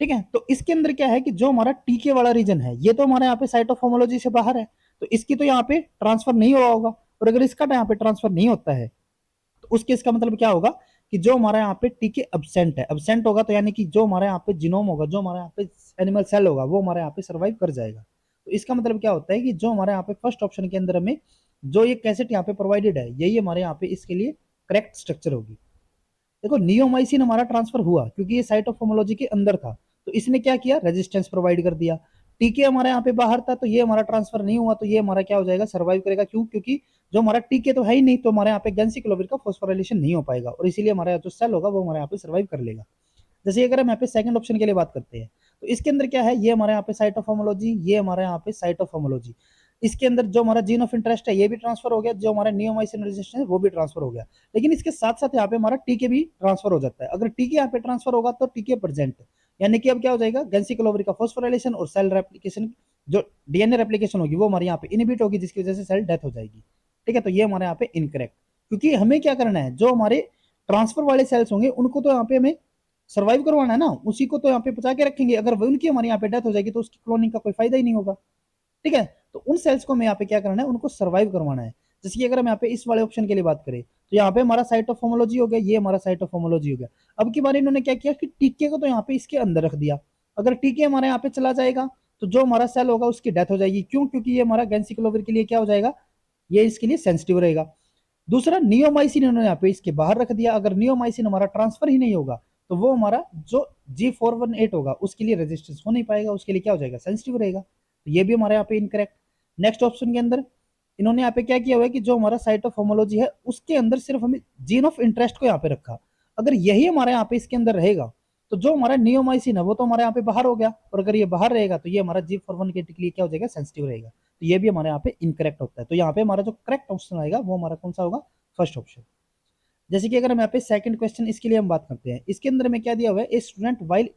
ठीक है, तो इसके अंदर क्या है कि जो हमारा टीके वाला रीजन है ये तो हमारे यहाँ पे साइट ऑफ होमोलॉजी से बाहर है, तो इसकी तो यहाँ पे ट्रांसफर नहीं हुआ होगा। और अगर इसका यहाँ पे ट्रांसफर नहीं होता है तो उस केस का मतलब क्या होगा कि जो हमारा यहाँ पे टीके एब्सेंट है, एब्सेंट होगा तो यानी कि जो हमारे यहाँ पे जीनोम होगा, जो हमारे यहाँ पे एनिमल सेल होगा वो हमारे यहाँ पे सर्वाइव कर जाएगा। तो इसका मतलब क्या होता है कि जो हमारे यहाँ पे फर्स्ट ऑप्शन के अंदर हमें जो ये कैसेट यहाँ पे प्रोवाइडेड है यही हमारे यहाँ पे इसके लिए करेक्ट स्ट्रक्चर होगी। देखो नियोमाइसिन हमारा ट्रांसफर हुआ क्योंकि ये साइट ऑफ होमोलॉजी के अंदर था, तो इसने क्या किया, रेजिस्टेंस प्रोवाइड कर दिया। टीके हमारे यहाँ पे बाहर था, तो ये हमारा ट्रांसफर नहीं हुआ, तो ये हमारा क्या हो जाएगा, सर्वाइव करेगा। क्यों? क्योंकि जो हमारा टीके तो है ही नहीं, तो हमारे यहाँ पे गेंसिक्लोविर का फॉस्फोराइलेशन नहीं हो पाएगा, और इसीलिए हमारा जो सेल होगा वो हमारे यहाँ पे सर्वाइव कर लेगा। जैसे अगर हम यहाँ पे सेकंड ऑप्शन के लिए बात करते हैं, तो इसके अंदर क्या है, ये हमारे यहाँ पे साइट ऑफ होमोलॉजी, ये हमारे यहाँ पे साइट ऑफ होमोलॉजी। इसके अंदर जो हमारा जीन ऑफ इंटरेस्ट है ये भी ट्रांसफर हो गया, जो हमारा नियोमाइसिन रेजिस्टेंस है वो भी ट्रांसफर हो गया। लेकिन इसके साथ साथ यहाँ पे हमारा टीके भी ट्रांसफर हो जाता है। अगर टीके यहाँ पे ट्रांसफर होगा तो टीके प्रेजेंट, यानी कि अब क्या हो जाएगा, गेंसिक्लोविर का फॉस्फोराइलेशन और सेल रेप्लिकेशन, जो डीएनए रेप्लिकेशन होगी वो हमारे यहाँ पे इनहिबिट होगी, जिसकी वजह से सेल डेथ हो जाएगी। ठीक है, तो ये हमारे यहाँ पे इनकरेक्ट, क्योंकि हमें क्या करना है, जो हमारे ट्रांसफर वाले सेल्स होंगे उनको तो यहाँ पे हमें सर्वाइव करवाना है ना, उसी को तो यहाँ पे बचा के रखेंगे। अगर उनकी हमारे यहाँ पे डेथ हो जाएगी तो उसकी क्लोनिंग का कोई फायदा ही नहीं होगा। ठीक है, तो उन सेल्स को हमें यहाँ पे क्या करना है, उनको सर्वाइव करवाना है। जैसे कि अगर हम यहाँ पे इस वाले ऑप्शन के लिए बात करें, तो यहाँ पे हमारा साइट ऑफ होमोलॉजी हो गया, ये हमारा साइट ऑफ होमोलॉजी हो गया। अब की बार इन्होंने क्या किया कि टीके को तो यहाँ पे इसके अंदर रख दिया। अगर टीके हमारे यहाँ पे चला जाएगा तो जो हमारा सेल होगा उसकी डेथ हो जाएगी। क्यों? क्योंकि ये हमारा गेंसिक्लोविर के लिए क्या हो जाएगा, ये इसके लिए सेंसिटिव रहेगा। दूसरा, नियोमाइसिन इन्होंने यहाँ पे इसके बाहर रख दिया। अगर नियोमाइसिन हमारा ट्रांसफर ही नहीं होगा तो वो हमारा जो G418 होगा उसके लिए रेजिस्टेंस हो नहीं पाएगा, उसके लिए क्या हो जाएगा, सेंसिटिव रहेगा। तो ये भी हमारे यहाँ पे इनकरेक्ट। नेक्स्ट ऑप्शन के अंदर इन्होंने यहाँ पे क्या किया हुआ है कि जो हमारा साइट ऑफ होमोलॉजी है उसके अंदर सिर्फ हमें जीन ऑफ इंटरेस्ट को यहाँ पे रखा। अगर यही हमारे यहाँ पे इसके अंदर रहेगा तो जो हमारा नियोमाइसिन है वो तो हमारे यहाँ पे बाहर हो गया, और अगर ये बाहर रहेगा तो ये हमारा G418 के लिए क्या हो जाएगा, सेंसिटिव रहेगा। तो ये भी हमारे यहाँ पे इनकरेक्ट होता है। तो यहाँ पे हमारा जो करेक्ट ऑप्शन आएगा वो हमारा कौन सा होगा, फर्स्ट ऑप्शन। जैसे कि अगर हम यहाँ पे सेकंड क्वेश्चन इसके लिए हम बात करते हैं, इसके अंदर में क्या दिया हुआ है, a student while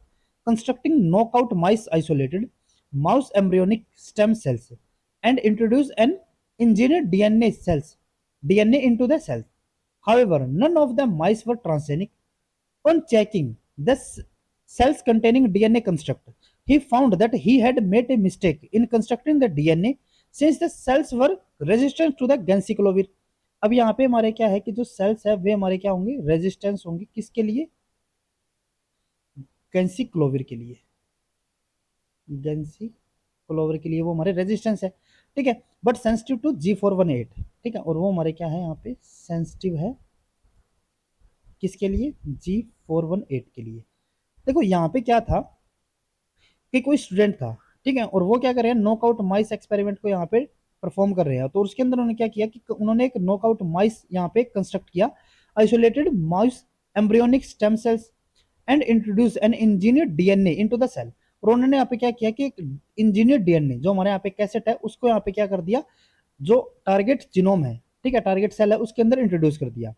constructing knockout mice isolated mouse embryonic stem cells and introduce an engineered DNA into the cells. However, none of the mice were transgenic. On checking the cells containing DNA construct, he found that he had made a mistake in constructing the DNA since the cells were resistant to the ganciclovir. अब यहाँ पे हमारे क्या है कि जो सेल्स है वे हमारे क्या होंगे, रेजिस्टेंस होंगे, किसके लिए, गेंसिक्लोविर के लिए। गेंसिक्लोविर के लिए वो हमारे रेजिस्टेंस है। ठीक है, बट सेंसिटिव टू G418। ठीक है, और वो हमारे क्या है, यहाँ पे सेंसिटिव है किसके लिए, G418 के लिए। देखो यहाँ पे क्या था कि कोई स्टूडेंट था, ठीक है, और वो क्या कर रहे हैं, नॉकआउट माइस एक्सपेरिमेंट को यहाँ पे परफॉर्म कर रहे हैं। तो उसके अंदर उन्होंने क्या किया कि उन्होंने एक नॉकआउट माइस यहाँ पे कंस्ट्रक्ट किया, isolated mouse embryonic stem cells and introduce an engineer DNA into the cell. और उन्होंने यहाँ पे क्या किया कि एक इंजीनियर डीएनए जो हमारे यहाँ पे कैसेट है उसको यहाँ पे क्या कर दिया, जो टारगेट जिनोम है, ठीक है, टारगेट सेल है, उसके अंदर इंट्रोड्यूस कर दिया।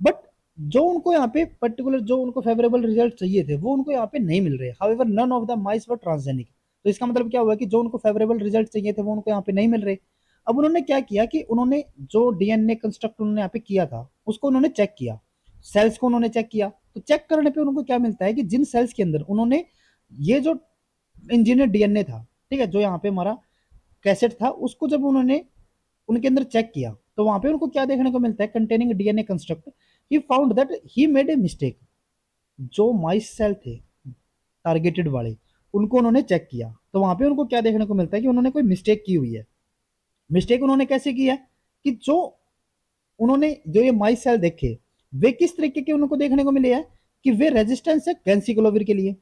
बट जो उनको यहाँ पे पर्टिकुलर जो उनको फेवरेबल रिजल्ट चाहिए थे वो उनको यहाँ पे नहीं मिल रहे। However none of the mice were transgenic. तो इसका मतलब क्या हुआ कि जो उनको फेवरेबल रिजल्ट चाहिए थे वो उनको यहाँ पे नहीं मिल रहे। अब उन्होंने क्या किया कि उन्होंने जो डीएनए कंस्ट्रक्ट उन्होंने यहाँ पे किया था उसको उन्होंने चेक किया, सेल्स को उन्होंने चेक किया। तो चेक करने पे उनको क्या मिलता है कि जिन सेल्स के अंदर उन्होंने ये जो इंजीनियर डीएनए था, ठीक है, जो यहाँ पे हमारा कैसेट था, उसको जब उन्होंने उनके अंदर चेक किया तो वहां पे उनको क्या देखने को मिलता है, containing DNA construct, he found that he made a mistake. जो माइस सेल थे टारगेटेड वाले उनको उन्होंने चेक किया तो वहां पे उनको क्या देखने को मिलता है कि उन्होंने कोई मिस्टेक की हुई है। मिस्टेक उन्होंने कैसे की है कि जो उन्होंने जो ये माइस सेल देखे वे किस तरीके के उनको देखने को मिले हैं कि वे रेजिस्टेंस है गेंसिक्लोविर के लिए।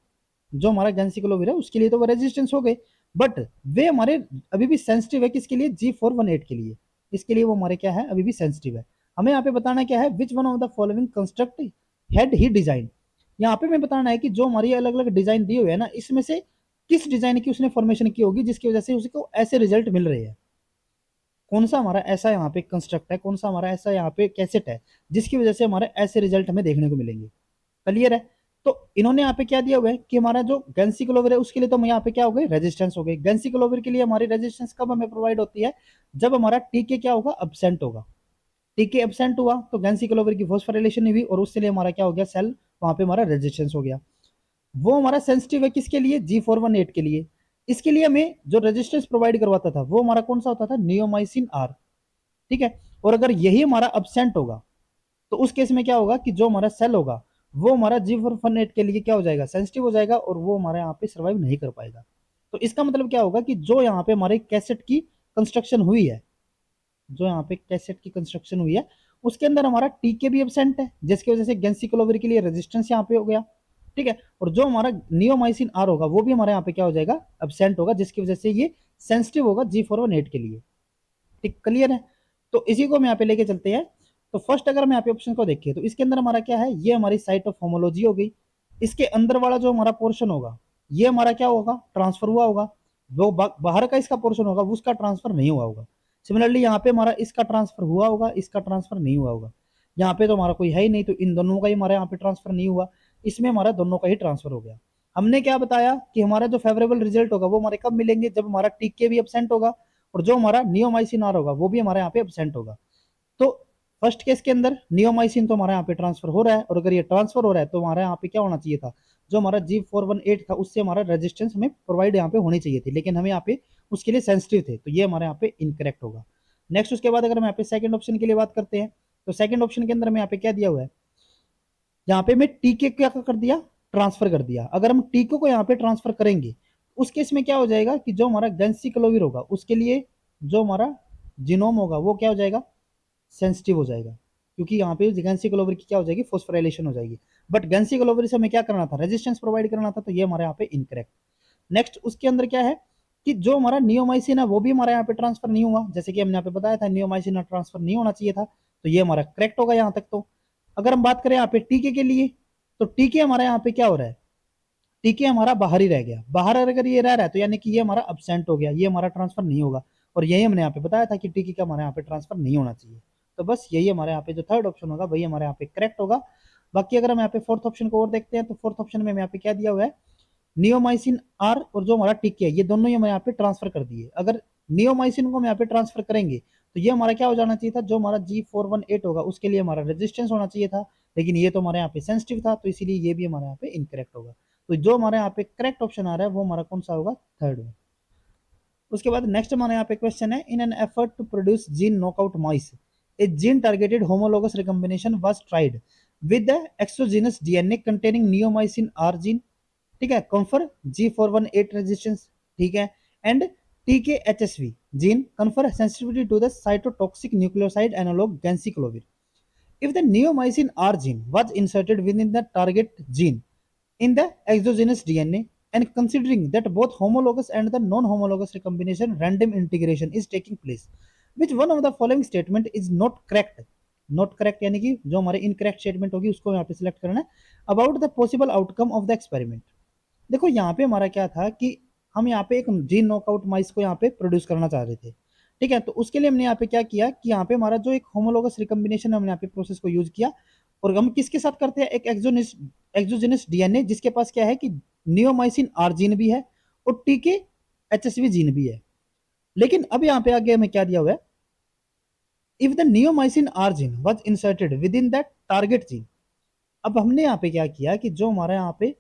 जो हमारा गेंसिक्लोविर है उसके लिए तो वो रेजिस्टेंस हो गए, बट वे हमारे अभी भी सेंसिटिव है किसके लिए, G418 के लिए। इसके लिए वो हमारे क्या है, अभी भी सेंसिटिव है। हमें यहाँ पे बताना क्या है, which one of the following construct had he design. यहाँ पे हमें बताना है कि जो हमारी अलग अलग डिजाइन दी हुई है ना, इसमें से किस डिजाइन की उसने फॉर्मेशन की होगी जिसकी वजह से उसको ऐसे रिजल्ट मिल रहे हैं। कौन सा हमारा ऐसा यहाँ पे कंस्ट्रक्ट है, कौन सा हमारा ऐसा यहाँ पे कैसेट है जिसकी वजह से हमारे ऐसे रिजल्ट हमें देखने को मिलेंगे। क्लियर है? तो इन्होंने यहाँ पे क्या दिया हुआ है कि हमारा जो गेंसिक्लोविर है उसके लिए तो यहाँ पे क्या हो गए, रेजिस्टेंस हो गई। गेंसिक्लोविर के लिए हमारी रेजिस्टेंस कब हमें प्रोवाइड होती है, जब हमारा टीके क्या होगा, एब्सेंट होगा। टीके एब्सेंट हुआ तो गेंसिक्लोविर की फॉस्फोराइलेशन नहीं हुई और उसके लिए हमारा क्या हो गया, सेल वहां पे हमारा रेजिस्टेंस हो गया। वो हमारा सेंसिटिव है किसके लिए, G418 के लिए। इसके लिए हमें जो रेजिस्टेंस प्रोवाइड करवाता था वो हमारा कौन सा होता था, नियोमाइसिन आर। ठीक है, और अगर यही हमारा एब्सेंट होगा तो उस केस में क्या होगा कि जो हमारा सेल होगा वो हमारा G418 के लिए क्या हो जाएगा, सेंसिटिव हो जाएगा और वो हमारे यहाँ पे सर्वाइव नहीं कर पाएगा। तो इसका मतलब क्या होगा कि जो यहाँ पे हमारे कैसेट की कंस्ट्रक्शन हुई है, जो यहाँ पे कैसेट की कंस्ट्रक्शन हुई है उसके अंदर हमारा टीके भी एब्सेंट है, जिसकी वजह से गेंसिक्लोविर के लिए रेजिस्टेंस यहाँ पे हो गया, ठीक है। और जो हमारा नियोमाइसिन आर होगा वो भी हमारे यहाँ पे क्या हो जाएगा, एब्सेंट होगा, जिसकी वजह से ये सेंसिटिव होगा G418 के लिए, ठीक, क्लियर है। तो इसी को हम यहाँ पे लेके चलते हैं। तो फर्स्ट अगर हम यहाँ पे ऑप्शन को देखें तो इसके अंदर हमारा क्या है, ये हमारी साइट ऑफ होमोलॉजी हो गई। इसके अंदर वाला जो हमारा पोर्शन होगा ये हमारा क्या होगा, ट्रांसफर हुआ होगा। जो बाहर का इसका पोर्शन होगा उसका ट्रांसफर नहीं हुआ होगा। सिमिलरली यहाँ पे हमारा इसका ट्रांसफर हुआ होगा, इसका ट्रांसफर नहीं हुआ होगा। यहाँ पे तो हमारा कोई है ही नहीं, तो इन दोनों का ही हमारे यहाँ पे ट्रांसफर नहीं हुआ, इसमें हमारा दोनों का ही ट्रांसफर हो गया। हमने क्या बताया कि हमारा जो फेवरेबल रिजल्ट होगा वो हमारे कब मिलेंगे, जब हमारा टीके भी एब्सेंट होगा और जो हमारा नियोमाइसिन आर होगा वो भी हमारे यहाँ पे एब्सेंट होगा। तो फर्स्ट केस के अंदर नियोमाइसिन तो हमारे यहाँ पे ट्रांसफर हो रहा है, और अगर ये ट्रांसफर हो रहा है तो हमारे यहाँ पे क्या होना चाहिए था, जो हमारा G418 था उससे हमारा रेजिस्टेंस हमें प्रोवाइड यहाँ पे होनी चाहिए थी, लेकिन हमें यहाँ पे उसके लिए सेंसिटिव थे, तो ये हमारे यहाँ पे इनकरेक्ट होगा। नेक्स्ट उसके बाद अगर हम यहाँ पे सेकंड ऑप्शन के लिए बात करते हैं, तो सेकंड ऑप्शन के अंदर हमें यहाँ पे क्या दिया हुआ है, यहाँ पे मैं टीके क्या कर दिया, ट्रांसफर कर दिया। अगर हम टीके को यहाँ पे ट्रांसफर करेंगे उस केस में क्या हो जाएगा कि जो हमारा गेंसिक्लोविर होगा उसके लिए जो हमारा जीनोम होगा वो क्या हो जाएगा, सेंसिटिव हो जाएगा, क्योंकि यहाँ पे गेंसिक्लोविर की क्या हो जाएगी, फॉस्फोराइलेशन हो जाएगी। बट गेंसिक्लोविर से हमें क्या करना था, रेजिस्टेंस प्रोवाइड करना था, तो ये हमारे यहाँ पे इनकरेक्ट। नेक्स्ट उसके अंदर क्या है कि जो हमारा नियोमाइसिन है वो भी हमारे यहाँ पे ट्रांसफर नहीं हुआ, जैसे कि हमने यहाँ पे बताया था नियोमाइसिन ट्रांसफर नहीं होना चाहिए था, तो ये हमारा करेक्ट होगा यहाँ तक। तो अगर हम बात करें यहाँ पे टीके के लिए, तो टीके हमारे यहाँ पे क्या हो रहा है, टीके हमारा बाहर ही रह गया। बाहर अगर ये रह रहा है तो यानी कि ये हमारा अब्सेंट हो गया, ये हमारा ट्रांसफर नहीं होगा, और यही हमने यहाँ पे बताया था कि टीके का हमारे यहाँ पे ट्रांसफर नहीं होना चाहिए। तो बस यही हमारे यहाँ पे जो थर्ड ऑप्शन होगा वही हमारे यहाँ पे करेक्ट होगा। बाकी अगर हम यहाँ पे फोर्थ ऑप्शन को और देखते हैं, तो फोर्थ ऑप्शन में यहाँ पे क्या दिया हुआ है, नियोमाइसिन आर और जो हमारा टीके है ये दोनों ही हम यहाँ पे ट्रांसफर कर दिए। अगर नियोमाइसिन को हम यहाँ पे ट्रांसफर करेंगे तो ये हमारा क्या हो जाना चाहिए था, जो हमारा G418 होगा उसके लिए हमारा रेजिस्टेंस होना चाहिए था, लेकिन ये तो हमारे यहाँ पे सेंसिटिव था, तो इसीलिए ये भी हमारे यहाँ पे इनकरेक्ट होगा। तो जो हमारे यहाँ पे करेक्ट ऑप्शन आ रहा है वो हमारा कौन सा होगा, थर्ड में। उसके बाद नेक्स्ट हमारे यहाँ पे क्वेश्चन है, in an effort to produce gene knockout mice a gene targeted homologous recombination was tried with the exogenous DNA containing neomycin R gene, ठीक है, कन्फर G418 रेजिस्टेंस, ठीक है, and TKHSV gene confer sensitivity to the cytotoxic nucleoside analogue ganciclovir. If the neomycin R gene was inserted within the target gene in the exogenous DNA, and considering that both homologous and the non-homologous recombination random integration is taking place, which one of the following statement is not correct? Not correct यानी कि जो हमारे इनकरेक्ट स्टेटमेंट होगी उसको यहाँ पे सिलेक्ट करना है। About the possible outcome of the experiment, देखो यहाँ पे हमारा क्या था कि हम यहाँ पे एक जीन नॉकआउट माइस को यहाँ पे प्रोड्यूस करना चाह रहे थे, ठीक है। तो उसके लिए हमने यहाँ पे क्या किया कि यहाँ पे हमारा जो एक होमोलोगस रिकम्बिनेशन हमने यहाँ पे प्रोसेस को यूज किया, और हम किसके साथ करते हैं, एक एक्सोजेनस डीएनए जिसके पास क्या है कि नियोमाइसिन आर जीन भी है और टीके एचएसवी जीन भी है। लेकिन अब यहाँ पे आगे हमें क्या दिया हुआ है, if the neomycin R gene was inserted within that target gene. अब हमने यहाँ पे क्या किया कि जो हमारा यहाँ पे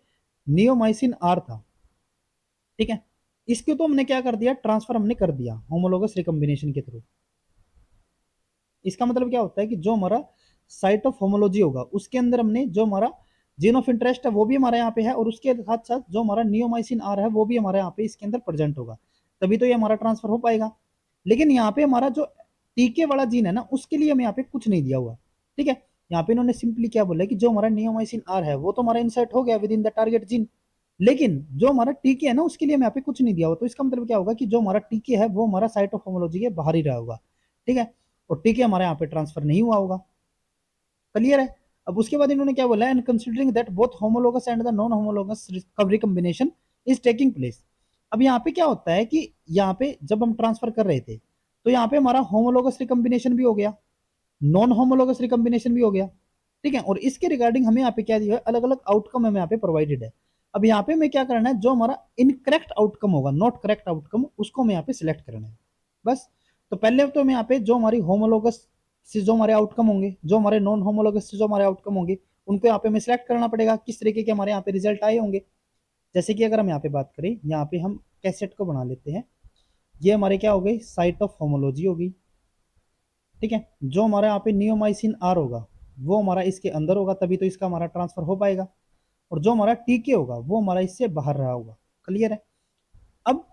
नियोमाइसिन आर था, ठीक है, इसको तो हमने क्या कर दिया, ट्रांसफर हमने कर दिया होमोलोगस रिकम्बिनेशन के थ्रू। इसका मतलब क्या होता है कि जो हमारा साइट ऑफ होमोलॉजी होगा उसके अंदर हमने जो हमारा जीन ऑफ इंटरेस्ट है वो भी हमारे यहाँ पे है, और उसके साथ साथ जो हमारा नियोमाइसिन आर है वो भी हमारे यहाँ पे इसके अंदर प्रेजेंट होगा, तभी तो ये हमारा ट्रांसफर हो पाएगा। लेकिन यहाँ पे हमारा जो टीके वाला जीन है ना उसके लिए हमें यहाँ पे कुछ नहीं दिया हुआ, ठीक है। यहाँ पे इन्होंने सिंपली क्या बोला कि जो हमारा नियोमाइसिन आर है वो तो हमारा इंसर्ट हो गया with in the target gene, लेकिन जो हमारा टीके है ना उसके लिए हमें यहाँ पे कुछ नहीं दिया हुआ। तो इसका मतलब क्या होगा कि जो हमारा टीके है वो हमारा साइट ऑफ होमोलॉजी के बाहर ही रहा होगा, ठीक है, और टीके हमारे यहाँ पे ट्रांसफर नहीं हुआ होगा, क्लियर है। अब उसके बाद इन्होंने क्या बोला, and considering that both homologous and the non homologous recovery combination is taking place. अब यहाँ पे क्या होता है कि यहाँ पे जब हम ट्रांसफर कर रहे थे तो यहाँ पे हमारा होमोलोगस रिकम्बिनेशन भी हो गया, नॉन होमोलोगस रिकम्बिनेशन भी हो गया, ठीक है, और इसके रिगार्डिंग हमें यहाँ पे क्या दिया है, अलग अलग आउटकम हमें यहाँ पे प्रोवाइडेड है। अब यहाँ पे हमें क्या करना है, जो हमारा इनकरेक्ट आउटकम होगा, नॉट करेक्ट आउटकम, उसको हमें यहाँ पे सिलेक्ट करना है बस। तो पहले तो हमें यहाँ पे जो हमारी होमोलोगस से जो हमारे आउटकम होंगे, जो हमारे नॉन होमोलोगस से जो हमारे आउटकम होंगे, उनको यहाँ पे हमें सिलेक्ट करना पड़ेगा किस तरीके के हमारे यहाँ पे रिजल्ट आए होंगे। जैसे कि अगर हम यहाँ पे बात करें, यहाँ पे हम कैसेट को बना लेते हैं, ये हमारे क्या हो गई, साइट ऑफ होमोलॉजी होगी, ठीक है। जो हमारा यहाँ पे नियोमाइसिन आर होगा वो हमारा इसके अंदर होगा, तभी तो इसका हमारा ट्रांसफर हो पाएगा, और जो हमारा टीके होगा वो हमारा इससे बाहर रहा होगा, क्लियर है। अब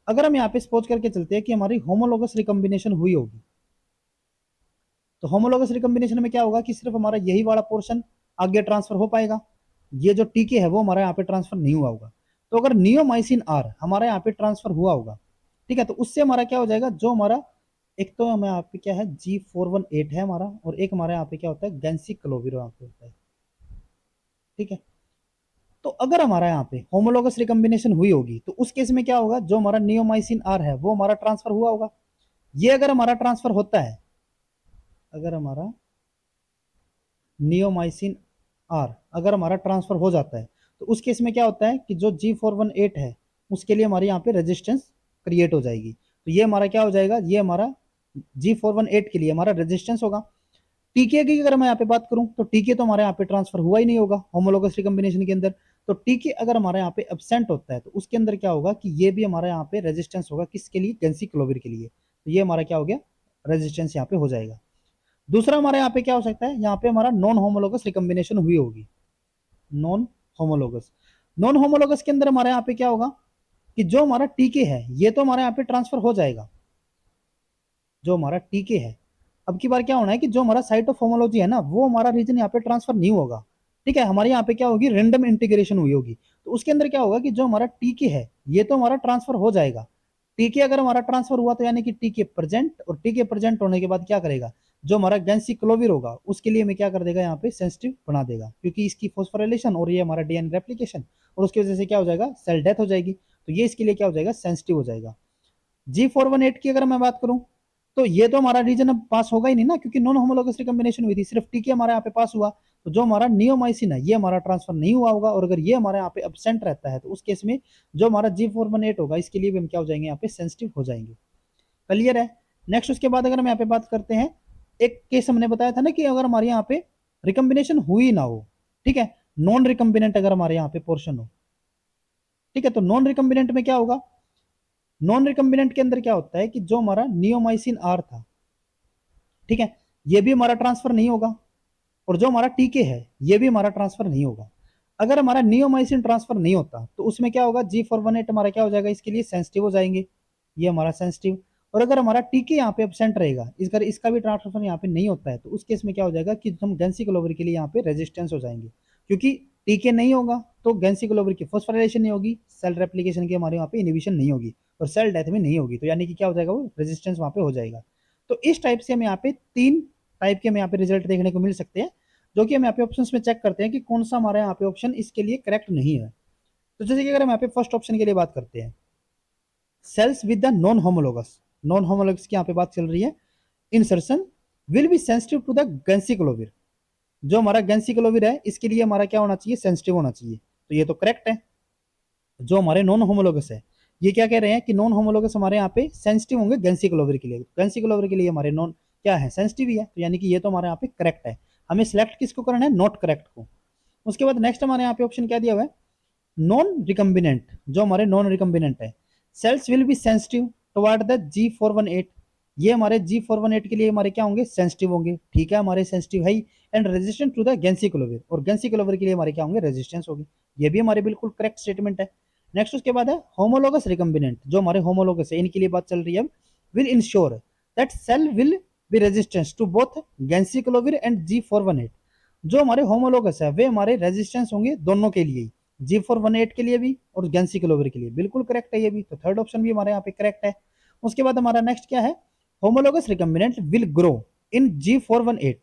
अगर हम यहाँ पे सपोज करके चलते हैं कि हमारी होमोलोगस रिकम्बिनेशन हुई होगी, तो होमोलोगस रिकम्बिनेशन में क्या होगा कि सिर्फ हमारा यही वाला पोर्शन आगे ट्रांसफर हो पाएगा, ये जो टीके है वो हमारा यहाँ पे ट्रांसफर नहीं हुआ होगा। तो अगर नियोमाइसिन आर हमारा यहाँ पे ट्रांसफर हुआ होगा, ठीक है, तो उससे हमारा क्या हो जाएगा, जो हमारा एक तो हमें यहाँ पे क्या है G418 है हमारा, और एक हमारे यहाँ पे क्या होता है गैंसिक्लोविर यहाँ पे होता है, ठीक है। तो अगर हमारा यहाँ पे होमोलोगस रिकम्बिनेशन हुई होगी तो उस केस में क्या होगा, जो हमारा नियोमाइसिन आर है वो हमारा ट्रांसफर हुआ होगा। ये अगर हमारा ट्रांसफर होता है, अगर हमारा नियोमाइसिन आर अगर हमारा ट्रांसफर हो जाता है तो उस केस में क्या होता है कि जो G418 है उसके लिए हमारे यहाँ पे रेजिस्टेंस क्रिएट हो जाएगी। तो ये हमारा क्या हो जाएगा, ये हमारा G418 के लिए हमारा रेजिस्टेंस होगा। टीके की अगर मैं यहाँ पे बात करूं तो टीके तो हमारे यहाँ पे ट्रांसफर हुआ ही नहीं होगा होमोलोगस रिकम्बिनेशन के अंदर। तो टीके अगर हमारे यहाँ पे एब्सेंट होता है तो उसके अंदर क्या होगा कि ये भी हमारे यहाँ पे रेजिस्टेंस होगा, किसके लिए, गैंसिक्लोविर के लिए। तो ये हमारा क्या हो गया, रेजिस्टेंस यहाँ पे हो जाएगा। दूसरा हमारे यहाँ पे क्या हो सकता है, यहाँ पे हमारा नॉन होमोलोगस रिकम्बिनेशन हुई होगी, नॉन होमोलोगस। नॉन होमोलोगस के अंदर हमारे यहाँ पे क्या होगा कि जो हमारा टीके है ये तो हमारे यहाँ पे ट्रांसफर हो जाएगा, जो हमारा टीके है। अब की बार क्या होना है कि जो हमारा साइट ऑफ होमोलॉजी है ना वो हमारा रीजन यहाँ पे ट्रांसफर नहीं होगा, ठीक है। हमारे यहाँ पे क्या होगी, रेंडम इंटीग्रेशन हुई होगी। तो उसके अंदर क्या होगा कि जो हमारा टीके है ये तो हमारा ट्रांसफर हो जाएगा। टीके अगर हमारा ट्रांसफर हुआ तो यानी कि टीके प्रेजेंट, और टीके प्रेजेंट होने के बाद क्या करेगा, जो हमारा गैंसिक्लोविर होगा उसके लिए मैं क्या कर देगा, यहाँ पे सेंसिटिव बना देगा, क्योंकि इसकी फॉस्फोराइलेशन और ये हमारा डीएनए रेप्लिकेशन, और उसकी वजह से क्या हो जाएगा, सेल डेथ हो जाएगी। तो ये इसके लिए क्या हो जाएगा, सेंसिटिव हो जाएगा। G418 की अगर मैं बात करूं तो ये तो हमारा रीजन अब पास होगा ही नहीं ना, क्योंकि नॉन होमोलोगस रिकम्बिनेशन हुई थी, सिर्फ टीके हमारे यहाँ पे पास हुआ। तो जो हमारा नियोमाइसिन है ये हमारा ट्रांसफर नहीं हुआ होगा, और अगर ये हमारे यहाँ पे एब्सेंट रहता है तो उस केस में जो हमारा G418 होगा इसके लिए भी हम क्या हो जाएंगे, यहाँ पे सेंसिटिव हो जाएंगे। क्लियर है। नेक्स्ट उसके बाद अगर हम यहाँ पे बात करते हैं, एक केस हमने बताया था ना कि अगर हमारे यहाँ पे रिकम्बिनेशन हुई ना हो, ठीक है, नॉन रिकम्बिनेंट अगर हमारे यहाँ पे पोर्शन हो, ठीक है, तो नॉन रिकम्बिनेंट में क्या होगा, नॉन रिकम्बिनेंट के अंदर क्या होता है कि जो हमारा नियोमाइसिन आर था, ठीक है, ये भी हमारा ट्रांसफर नहीं होगा, और जो हमारा टीके है ये भी हमारा ट्रांसफर नहीं होगा। अगर हमारा नियोमाइसिन ट्रांसफर नहीं होता तो उसमें क्या होगा, G418 हमारा क्या हो जाएगा, इसके लिए सेंसिटिव हो जाएंगे, ये हमारा सेंसिटिव। और अगर हमारा टीके यहाँ पे एब्सेंट रहेगा, इसका भी ट्रांसफर यहाँ पे नहीं होता है, तो उस केस में क्या हो जाएगा कि हम गैंसिक्लोविर के लिए यहाँ पे रेजिस्टेंस हो जाएंगे, क्योंकि टीके नहीं होगा तो गैंसिक्लोविर की फॉस्फोराइलेशन नहीं होगी, सेल रेप्लिकेशन की हमारे यहाँ पे इनिबिशन नहीं होगी, और सेल डेथ में नहीं होगी, तो यानी कि क्या हो जाएगा, वो रेजिस्टेंस वहाँ पे हो जाएगा। तो इस टाइप से हमें यहाँ पे 3 टाइप के हमें यहाँ पे रिजल्ट देखने को मिल सकते हैं, जो कि हम यहाँ पे ऑप्शंस में चेक करते हैं कि कौन सा हमारे यहाँ पे ऑप्शन इसके लिए करेक्ट नहीं है। तो जैसे कि अगर हम यहाँ पे फर्स्ट ऑप्शन के लिए बात करते हैं, cells with the non homologous, non homologous की यहाँ पे बात चल रही है, insertion will be sensitive to the ganciclovir. जो हमारा गैंसिक्लोविर है इसके लिए हमारा क्या होना चाहिए, सेंसिटिव होना चाहिए, तो ये तो करेक्ट है। जो हमारे नॉन होमोलोगस है ये क्या कह रहे हैं कि नॉन होमोलोगस हमारे यहाँ पे सेंसिटिव होंगे गैंसिक्लोविर के लिए, गैंसिक्लोविर के लिए हमारे नॉन क्या है, सेंसिटिव ही है, तो यानी कि ये तो हमारे यहाँ पे करेक्ट है। हमें सिलेक्ट किसको करना है, नॉट करेक्ट को। उसके बाद नेक्स्ट हमारे यहाँ पे ऑप्शन क्या दिया हुआ है, नॉन रिकम्बिनेंट, जो हमारे नॉन रिकम्बिनेंट है, cells will be sensitive toward the G418, ये हमारे G418 के लिए हमारे क्या होंगे, सेंसिटिव होंगे, ठीक है, हमारे सेंसिटिव है ही, and resistant to the ganciclovir, और गैंसिक्लोविर के लिए हमारे क्या होंगे, रेजिस्टेंस होगी, ये भी हमारे बिल्कुल करेक्ट स्टेटमेंट है। नेक्स्ट उसके बाद है होमोलोगस रिकम्बिनेंट, जो हमारे होमोलोगस है इनके लिए बात चल रही है, will ensure that cell will be resistance to both ganciclovir and G418, जो हमारे होमोलोगस है वे हमारे रेजिस्टेंस होंगे दोनों के लिए, G418 के लिए भी और गैंसिक्लोविर के लिए, बिल्कुल करेक्ट है ये भी, तो थर्ड ऑप्शन भी हमारे यहाँ पे करेक्ट है। उसके बाद हमारा नेक्स्ट क्या है, homologous recombinant will grow in G418।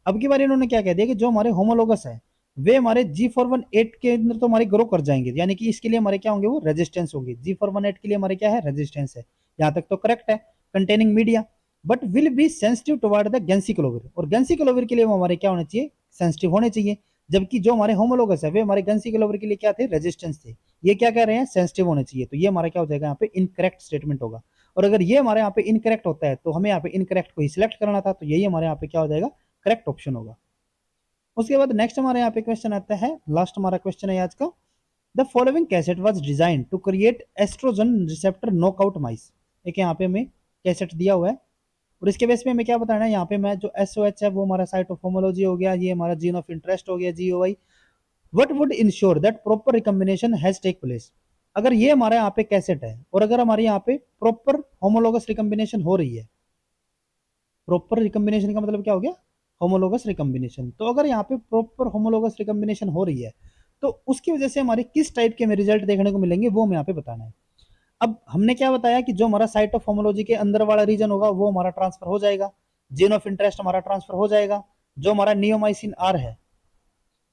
अब की बार इन्होंने क्या कह दिया कि जो हमारे होमोलोगस है वे हमारे G418 के अंदर तो हमारे ग्रो कर जाएंगे, यानी कि इसके लिए हमारे क्या होंगे, वो रेजिस्टेंस होगी, G418 के लिए हमारे क्या है, रेजिस्टेंस है, यहाँ तक तो करेक्ट है, containing media, but will be sensitive toward the ganciclovir, और गैंसिक्लोविर के लिए वो हमारे क्या होने चाहिए, सेंसिटिव होने चाहिए, जबकि जो हमारे होमोलोगस है वे हमारे गैंसिक्लोविर के लिए क्या थे, रेजिस्टेंस थे, ये क्या कह रहे हैं, सेंसिटिव होने चाहिए, तो ये हमारा क्या हो जाएगा, यहाँ पे इनकरेक्ट स्टेटमेंट होगा। और अगर ये हमारे यहाँ पे इनकरेक्ट होता है तो हमें यहाँ पे इनकरेक्ट को ही सिलेक्ट करना था, तो यही हमारे यहाँ पे क्या हो जाएगा, करेक्ट ऑप्शन होगा। उसके बाद नेक्स्ट हमारे यहाँ पे क्वेश्चन आता है, लास्ट हमारा क्वेश्चन है आज का, the following cassette was design to create estrogen receptor knockout mice. एक यहाँ पे हमें कैसेट दिया हुआ है, और इसके बेस पे हमें क्या बताना है, यहाँ पे मैं जो SOH है वो हमारा साइट ऑफ होमोलॉजी हो गया, ये हमारा जीन ऑफ इंटरेस्ट हो गया GOI, what would ensure that proper recombination has take place. अगर ये हमारे यहाँ पे कैसेट है और अगर हमारे यहाँ पे प्रॉपर होमोलोगस रिकम्बिनेशन हो रही है, प्रॉपर रिकम्बिनेशन का मतलब क्या हो गया, होमोलोगस रिकम्बिनेशन। तो अगर यहाँ पे प्रॉपर होमोलोगस रिकम्बिनेशन हो रही है तो उसकी वजह से हमारे किस टाइप के रिजल्ट देखने को मिलेंगे वो हमें यहाँ पे बताना है। अब हमने क्या बताया कि जो हमारा साइट ऑफ होमोलॉजी के अंदर वाला रीजन होगा वो हमारा ट्रांसफर हो जाएगा, जीन ऑफ इंटरेस्ट हमारा ट्रांसफर हो जाएगा, जो हमारा नियोमाइसिन आर है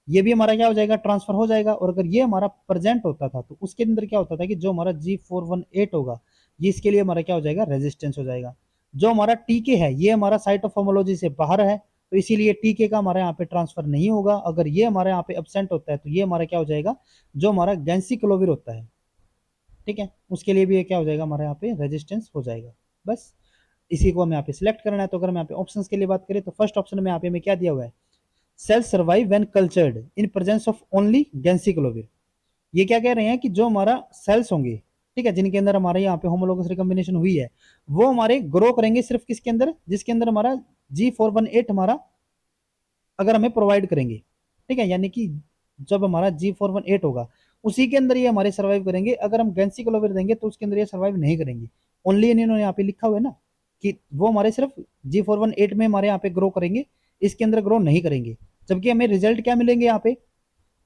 ये भी हमारा क्या हो जाएगा, ट्रांसफर हो जाएगा। और अगर ये हमारा प्रेजेंट होता था तो उसके अंदर क्या होता था कि जो हमारा G418 होगा ये इसके लिए हमारा क्या हो जाएगा, रेजिस्टेंस हो जाएगा। जो हमारा टीके है ये हमारा साइट ऑफ होमोलॉजी से बाहर है तो इसीलिए टीके का हमारे यहाँ पे ट्रांसफर नहीं होगा। अगर ये हमारे यहाँ पे एब्सेंट होता है तो ये हमारा क्या हो जाएगा, जो हमारा गैंसिक्लोविर होता है, ठीक है, उसके लिए भी ये क्या हो जाएगा, हमारे यहाँ पे रेजिस्टेंस हो जाएगा। बस इसी को हमें यहाँ पे सिलेक्ट करना है। तो अगर हम यहाँ पे ऑप्शंस के लिए बात करें तो फर्स्ट ऑप्शन में यहाँ पे हमें क्या दिया हुआ है, cell survive when cultured in presence of only ganciclovir. ये क्या कह रहे हैं कि जो हमारा सेल्स होंगे, ठीक है, जिनके अंदर हमारे यहाँ पे होमोलोगस रिकम्बिनेशन हुई है वो हमारे ग्रो करेंगे सिर्फ किसके अंदर, जिसके अंदर हमारा G418 हमारा अगर हमें प्रोवाइड करेंगे, ठीक है, यानी कि जब हमारा G418 होगा उसी के अंदर ये हमारे सर्वाइव करेंगे। अगर हम गैंसिक्लोविर देंगे तो उसके अंदर ये सर्वाइव नहीं करेंगे। ओनली इन्होंने यहाँ पे लिखा हुआ है ना कि वो हमारे सिर्फ G418 में हमारे यहाँ पे ग्रो करेंगे, इसके अंदर ग्रो नहीं करेंगे। जबकि हमें रिजल्ट क्या मिलेंगे यहाँ पे,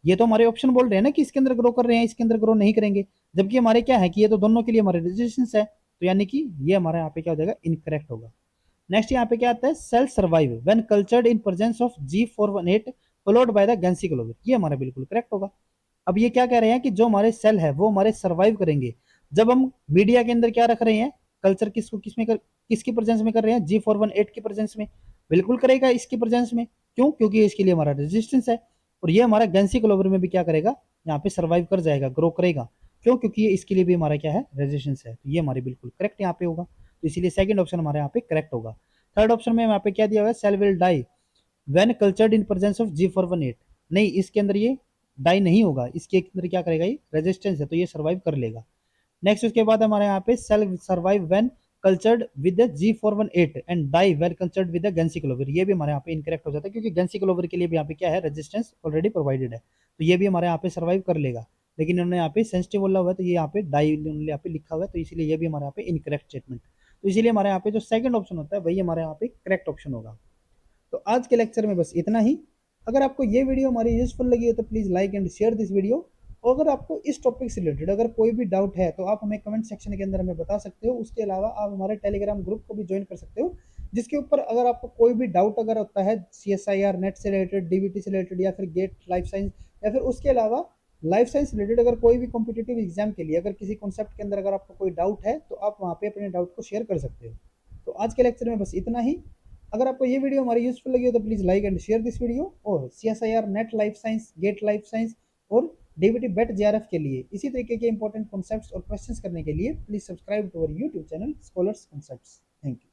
ये तो हमारे ऑप्शन बोल रहे हैं ना कि इसके अंदर ग्रो कर रहे हैं, इसके अंदर ग्रो नहीं करेंगे, जबकि हमारे क्या है कि ये तो दोनों के लिए हमारे रेजिस्टेंस है, तो यानी कि ये हमारा यहाँ पे क्या हो जाएगा, इनकरेक्ट होगा। नेक्स्ट यहाँ पे क्या आता है, cell survive when cultured in presence of G418 followed by the ganciclovir, ये हमारा बिल्कुल करेक्ट होगा। अब ये क्या कह रहे हैं कि जो हमारे सेल है वो हमारे सर्वाइव करेंगे जब हम मीडिया के अंदर क्या रख रहे हैं, कल्चर किसको किसमें कर, किसकी प्रेजेंस में कर रहे हैं, G418 की प्रेजेंस में, बिल्कुल करेगा इसकी प्रेजेंस में। क्यों, क्योंकि इसके लिए हमारा रेजिस्टेंस है। और ये हमारा गैंसिक्लोविर में भी क्या करेगा, यहाँ पे सर्वाइव कर जाएगा, ग्रो करेगा। क्यों, क्योंकि ये इसके लिए भी हमारा क्या है, रेजिस्टेंस है। तो ये हमारी बिल्कुल करेक्ट यहाँ पे होगा, तो इसीलिए सेकंड ऑप्शन हमारे यहाँ पे करेक्ट होगा। थर्ड ऑप्शन में यहाँ पे क्या दिया हुआ है, cell will die when cultured in presence of G418, नहीं इसके अंदर ये डाई नहीं होगा, इसके अंदर क्या करेगा, ये रेजिस्टेंस है तो ये सर्वाइव कर लेगा। नेक्स्ट उसके बाद हमारे यहाँ पे cell survive when cultured with the G418 and die when cultured with the ganciclovir, ये भी हमारे यहाँ पे इनकरेक्ट हो जाता है क्योंकि गैंसिक्लोविर के लिए भी यहाँ पे क्या है, रेजिस्टेंस ऑलरेडी प्रोवाइडेड है, तो ये भी हमारे यहाँ पे सर्वाइव कर लेगा। लेकिन इन्होंने यहाँ पे सेंसिटिव बोला हुआ है तो ये यहाँ पे डाई यहाँ पे लिखा हुआ है, तो इसीलिए ये भी हमारे यहाँ पे इनकरेक्ट स्टेटमेंट। तो इसीलिए हमारे यहाँ पे जो सेकंड ऑप्शन होता है वही हमारे यहाँ पे करेक्ट ऑप्शन होगा। तो आज के लेक्चर में बस इतना ही। अगर आपको ये वीडियो हमारी यूजफुल लगी है तो please like and share this video. और अगर आपको इस टॉपिक से रिलेटेड अगर कोई भी डाउट है तो आप हमें कमेंट सेक्शन के अंदर हमें बता सकते हो। उसके अलावा आप हमारे टेलीग्राम ग्रुप को भी ज्वाइन कर सकते हो, जिसके ऊपर अगर आपको कोई भी डाउट अगर होता है CSIR नेट से रिलेटेड, DBT से रिलेटेड या फिर गेट लाइफ साइंस या फिर उसके अलावा लाइफ साइंस रिलेटेड अगर कोई भी कॉम्पिटेटिव एग्जाम के लिए अगर किसी कॉन्सेप्ट के अंदर अगर आपको कोई डाउट है तो आप वहाँ पे अपने डाउट को शेयर कर सकते हो। तो आज के लेक्चर में बस इतना ही। अगर आपको ये वीडियो हमारी यूजफुल लगी हो तो please like and share this video. और CSIR NET life science, GATE life science और DBT बेट JRF के लिए इसी तरीके के इंपॉर्टेंट कॉन्सेप्ट्स और क्वेश्चंस करने के लिए please subscribe to our YouTube channel scholars concepts. Thank you.